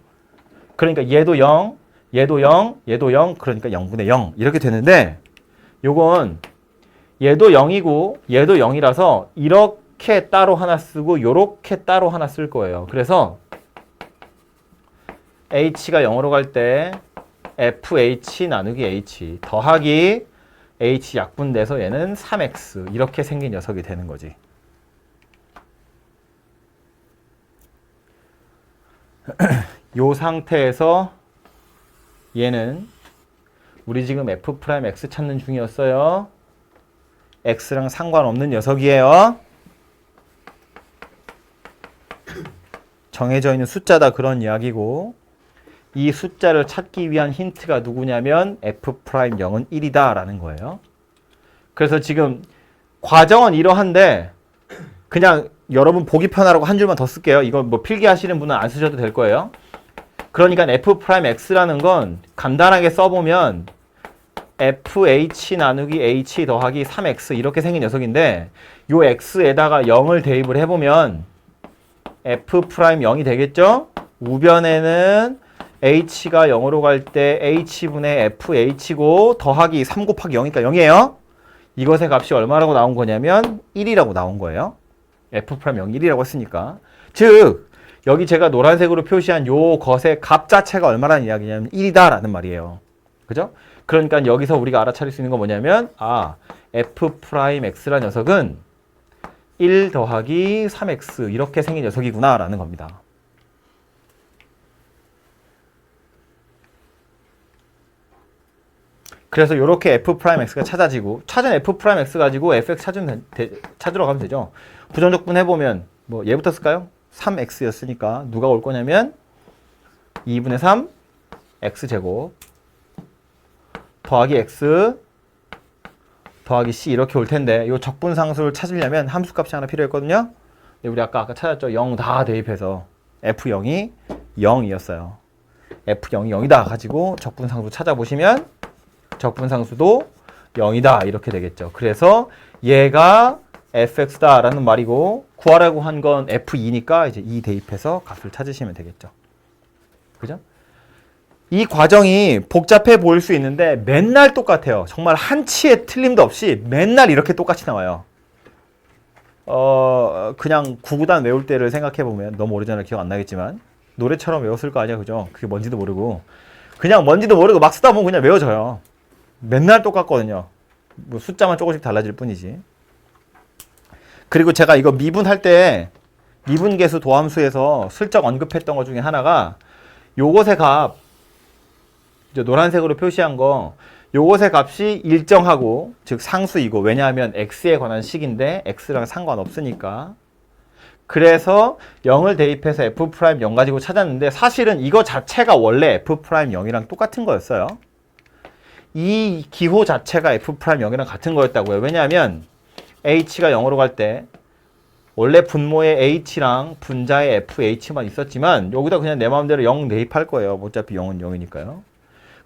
A: 그러니까 얘도 0, 얘도 0, 얘도 0, 그러니까 0분의 0 이렇게 되는데 요건 얘도 0이고 얘도 0이라서 이렇게 따로 하나 쓰고 요렇게 따로 하나 쓸 거예요. 그래서 h가 0으로 갈 때 fh 나누기 h 더하기 h 약분돼서 얘는 3x 이렇게 생긴 녀석이 되는 거지. 요 상태에서 얘는 우리 지금 f'x 찾는 중이었어요. x랑 상관없는 녀석이에요. 정해져 있는 숫자다 그런 이야기고 이 숫자를 찾기 위한 힌트가 누구냐면 f'0은 1이다 라는 거예요. 그래서 지금 과정은 이러한데 그냥 여러분 보기 편하라고 한 줄만 더 쓸게요. 이거 뭐 필기하시는 분은 안 쓰셔도 될 거예요. 그러니까 f'x라는 건 간단하게 써보면 fh 나누기 h 더하기 3x 이렇게 생긴 녀석인데 요 x에다가 0을 대입을 해보면 f'0이 되겠죠? 우변에는 h가 0으로 갈 때 h분의 fh고 더하기 3 곱하기 0이니까 0이에요. 이것의 값이 얼마라고 나온 거냐면 1이라고 나온 거예요. f'0 1이라고 했으니까. 즉 여기 제가 노란색으로 표시한 요 것의 값 자체가 얼마라는 이야기냐면 1이다 라는 말이에요. 그죠? 그러니까 여기서 우리가 알아차릴 수 있는 건 뭐냐면 f'x라는 녀석은 1 더하기 3x 이렇게 생긴 녀석이구나 라는 겁니다. 그래서 이렇게 f'x가 찾아지고 찾은 f'x 가지고 fx 찾으러 가면 되죠. 부정적분 해보면 뭐 얘부터 쓸까요? 3x였으니까 누가 올 거냐면 2분의 3 x제곱 더하기 x 더하기 c 이렇게 올 텐데 이 적분상수를 찾으려면 함수값이 하나 필요했거든요. 우리 아까 찾았죠. 0 다 대입해서 f0이 0이었어요. f0이 0이다 가지고 적분상수 찾아보시면 적분상수도 0이다 이렇게 되겠죠. 그래서 얘가 fx다 라는 말이고 구하라고 한 건 f2니까 이제 2 대입해서 값을 찾으시면 되겠죠. 그죠? 이 과정이 복잡해 보일 수 있는데 맨날 똑같아요. 정말 한치의 틀림도 없이 맨날 이렇게 똑같이 나와요. 그냥 구구단 외울 때를 생각해 보면 너무 오래전에 기억 안 나겠지만 노래처럼 외웠을 거 아니야, 그죠? 그게 뭔지도 모르고 그냥 뭔지도 모르고 막 쓰다 보면 그냥 외워져요. 맨날 똑같거든요. 뭐 숫자만 조금씩 달라질 뿐이지. 그리고 제가 이거 미분할 때 미분계수 도함수에서 슬쩍 언급했던 것 중에 하나가 요것의 값, 이제 노란색으로 표시한 거 요것의 값이 일정하고 즉 상수이고 왜냐하면 x에 관한 식인데 x랑 상관없으니까 그래서 0을 대입해서 f'0 가지고 찾았는데 사실은 이거 자체가 원래 f'0이랑 똑같은 거였어요. 이 기호 자체가 f'0이랑 같은 거였다고요. 왜냐하면 h가 0으로 갈 때 원래 분모의 h랑 분자의 fh만 있었지만 여기다 그냥 내 마음대로 0 대입할 거예요. 어차피 0은 0이니까요.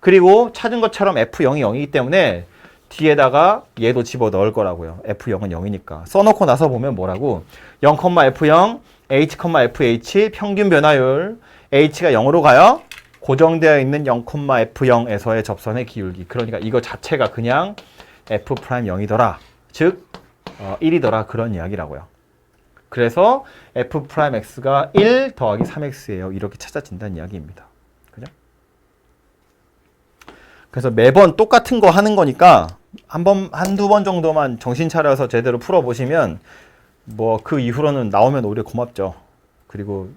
A: 그리고 찾은 것처럼 f0이 0이기 때문에 뒤에다가 얘도 집어 넣을 거라고요. f0은 0이니까. 써놓고 나서 보면 뭐라고 0,f0 h,fh 평균 변화율 h가 0으로 가요. 고정되어 있는 0,f0에서의 접선의 기울기. 그러니까 이거 자체가 그냥 f'0이더라. 즉 1이더라. 그런 이야기라고요. 그래서 f'x가 1 더하기 3x예요. 이렇게 찾아진다는 이야기입니다. 그죠? 그래서 매번 똑같은 거 하는 거니까 한두 번 정도만 정신 차려서 제대로 풀어보시면 뭐 그 이후로는 나오면 오히려 고맙죠. 그리고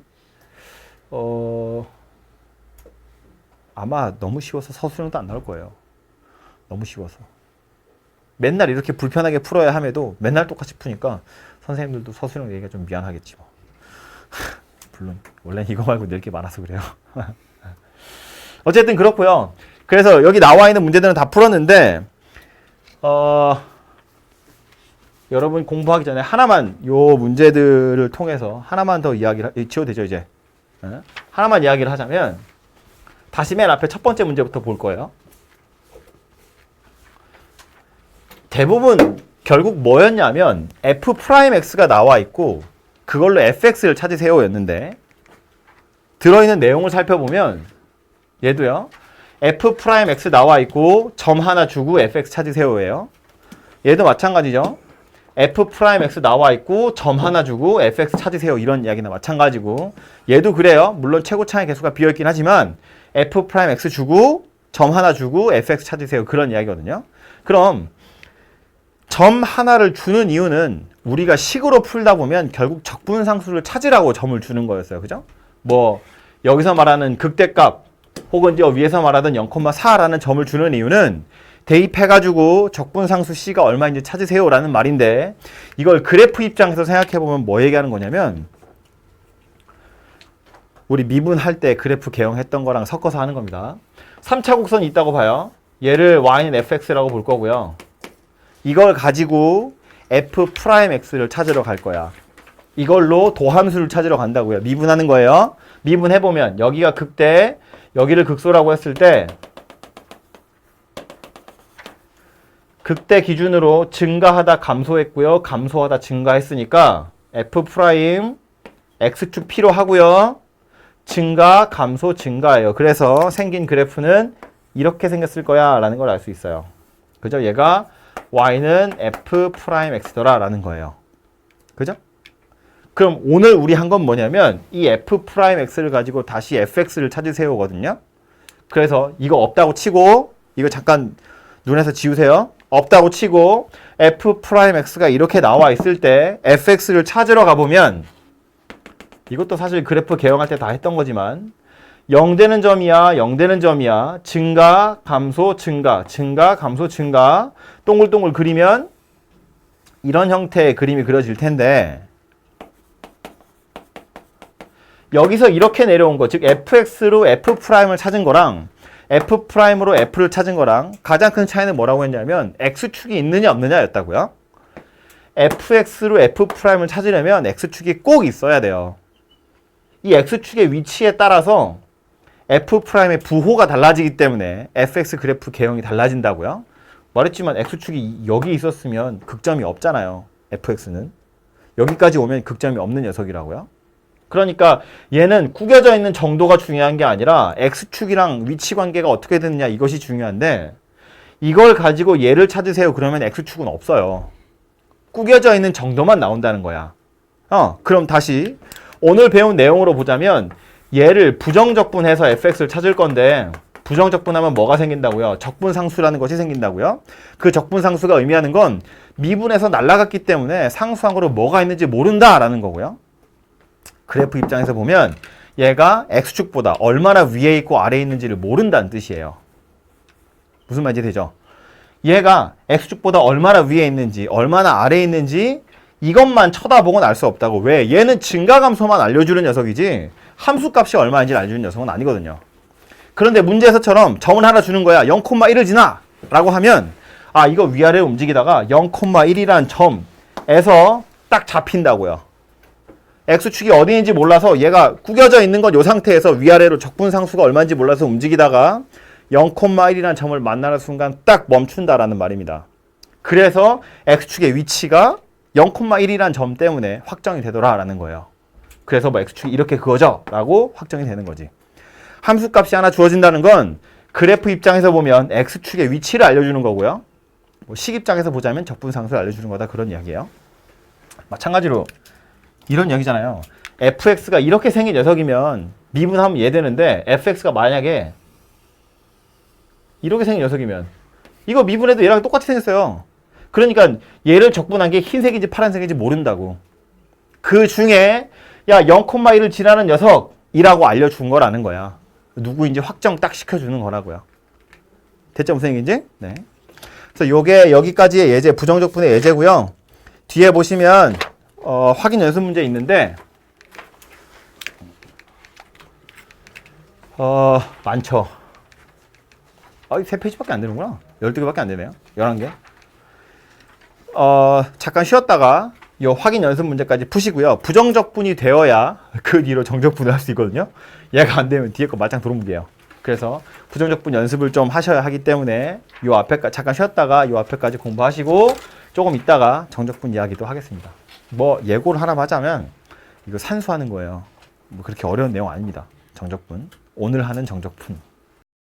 A: 아마 너무 쉬워서 서술형도 안 나올 거예요. 너무 쉬워서. 맨날 이렇게 불편하게 풀어야 함에도 맨날 똑같이 푸니까 선생님들도 서술형 얘기가 좀 미안하겠지 뭐. 물론 원래는 이거 말고 낼 게 많아서 그래요. 어쨌든 그렇고요. 그래서 여기 나와 있는 문제들은 다 풀었는데 여러분 공부하기 전에 하나만 요 문제들을 통해서 하나만 더 이야기를 지워도 되죠 이제. 하나만 이야기를 하자면 다시 맨 앞에 첫 번째 문제부터 볼 거예요. 대부분 결국 뭐였냐면 f'x가 나와 있고 그걸로 fx를 찾으세요 였는데 들어있는 내용을 살펴보면 얘도요. f'x 나와 있고 점 하나 주고 fx 찾으세요 예요. 얘도 마찬가지죠. f'x 나와 있고 점 하나 주고 fx 찾으세요 이런 이야기나 마찬가지고 얘도 그래요. 물론 최고차의 개수가 비어있긴 하지만 f'x 주고 점 하나 주고 fx 찾으세요 그런 이야기거든요. 그럼 점 하나를 주는 이유는 우리가 식으로 풀다 보면 결국 적분상수를 찾으라고 점을 주는 거였어요. 그죠? 뭐 여기서 말하는 극대값 혹은 위에서 말하던 0,4라는 점을 주는 이유는 대입해가지고 적분상수 C가 얼마인지 찾으세요 라는 말인데 이걸 그래프 입장에서 생각해보면 뭐 얘기하는 거냐면 우리 미분할 때 그래프 개형했던 거랑 섞어서 하는 겁니다. 3차 곡선이 있다고 봐요. 얘를 y는 fx라고 볼 거고요. 이걸 가지고 f'x를 찾으러 갈 거야. 이걸로 도함수를 찾으러 간다고요. 미분하는 거예요. 미분해보면 여기가 극대, 여기를 극소라고 했을 때 극대 기준으로 증가하다 감소했고요. 감소하다 증가했으니까 f' x축 P로 하고요. 증가, 감소, 증가예요. 그래서 생긴 그래프는 이렇게 생겼을 거야 라는 걸 알 수 있어요. 그죠? 얘가 y는 f'x더라 라는 거예요. 그죠? 그럼 오늘 우리 한 건 뭐냐면 이 f'x를 가지고 다시 fx를 찾으세요거든요. 그래서 이거 없다고 치고 이거 잠깐 눈에서 지우세요. 없다고 치고 f'x가 이렇게 나와 있을 때 fx를 찾으러 가보면 이것도 사실 그래프 개형할 때 다 했던 거지만 0되는 점이야, 0되는 점이야, 증가, 감소, 증가, 증가, 감소, 증가 동글동글 그리면 이런 형태의 그림이 그려질 텐데 여기서 이렇게 내려온 거, 즉 fx로 f'을 찾은 거랑 f'으로 f를 찾은 거랑 가장 큰 차이는 뭐라고 했냐면 x축이 있느냐 없느냐 였다고요. fx로 f'을 찾으려면 x축이 꼭 있어야 돼요. 이 x축의 위치에 따라서 f'의 부호가 달라지기 때문에 fx 그래프 개형이 달라진다고요. 말했지만 x축이 여기 있었으면 극점이 없잖아요. fx는. 여기까지 오면 극점이 없는 녀석이라고요. 그러니까 얘는 구겨져 있는 정도가 중요한 게 아니라 x축이랑 위치 관계가 어떻게 되느냐 이것이 중요한데 이걸 가지고 얘를 찾으세요 그러면 x축은 없어요. 구겨져 있는 정도만 나온다는 거야. 그럼 다시 오늘 배운 내용으로 보자면 얘를 부정적분해서 fx를 찾을 건데 부정적분하면 뭐가 생긴다고요? 적분상수라는 것이 생긴다고요? 그 적분상수가 의미하는 건 미분에서 날아갔기 때문에 상수항으로 뭐가 있는지 모른다라는 거고요. 그래프 입장에서 보면 얘가 x축보다 얼마나 위에 있고 아래에 있는지를 모른다는 뜻이에요. 무슨 말인지 되죠? 얘가 x축보다 얼마나 위에 있는지 얼마나 아래에 있는지 이것만 쳐다보고는 알 수 없다고. 왜? 얘는 증가감소만 알려주는 녀석이지 함수값이 얼마인지 알려주는 녀석은 아니거든요. 그런데 문제에서처럼 점을 하나 주는 거야. 0,1을 지나 라고 하면 이거 위아래로 움직이다가 0,1이란 점에서 딱 잡힌다고요. x축이 어디인지 몰라서 얘가 구겨져 있는 건 이 상태에서 위아래로 적분상수가 얼마인지 몰라서 움직이다가 0,1이라는 점을 만나는 순간 딱 멈춘다라는 말입니다. 그래서 x축의 위치가 0,1이라는 점 때문에 확정이 되더라라는 거예요. 그래서 뭐 x축이 이렇게 그거죠? 라고 확정이 되는 거지. 함수값이 하나 주어진다는 건 그래프 입장에서 보면 x축의 위치를 알려주는 거고요. 뭐 식 입장에서 보자면 적분상수를 알려주는 거다 그런 이야기예요. 마찬가지로 이런 이야기잖아요. fx가 이렇게 생긴 녀석이면 미분하면 얘 되는데 fx가 만약에 이렇게 생긴 녀석이면 이거 미분해도 얘랑 똑같이 생겼어요. 그러니까 얘를 적분한 게 흰색인지 파란색인지 모른다고. 그 중에 야 0,1을 지나는 녀석이라고 알려준 거라는 거야. 누구인지 확정 딱 시켜주는 거라고요. 됐죠? 무슨 얘기인지? 네. 그래서 요게 여기까지의 예제, 부정적분의 예제고요. 뒤에 보시면 확인 연습 문제 있는데 많죠. 3페이지밖에 안 되는구나. 12개밖에 안 되네요. 11개. 잠깐 쉬었다가 이 확인 연습 문제까지 푸시고요. 부정적분이 되어야 그 뒤로 정적분을 할 수 있거든요. 얘가 안 되면 뒤에 거 맞짱 도루묵이에요. 그래서 부정적분 연습을 좀 하셔야 하기 때문에 요 앞에까지 잠깐 쉬었다가 요 앞에까지 공부하시고 조금 있다가 정적분 이야기도 하겠습니다. 뭐 예고를 하나 하자면 이거 산수하는 거예요. 뭐 그렇게 어려운 내용 아닙니다. 정적분. 오늘 하는 정적분.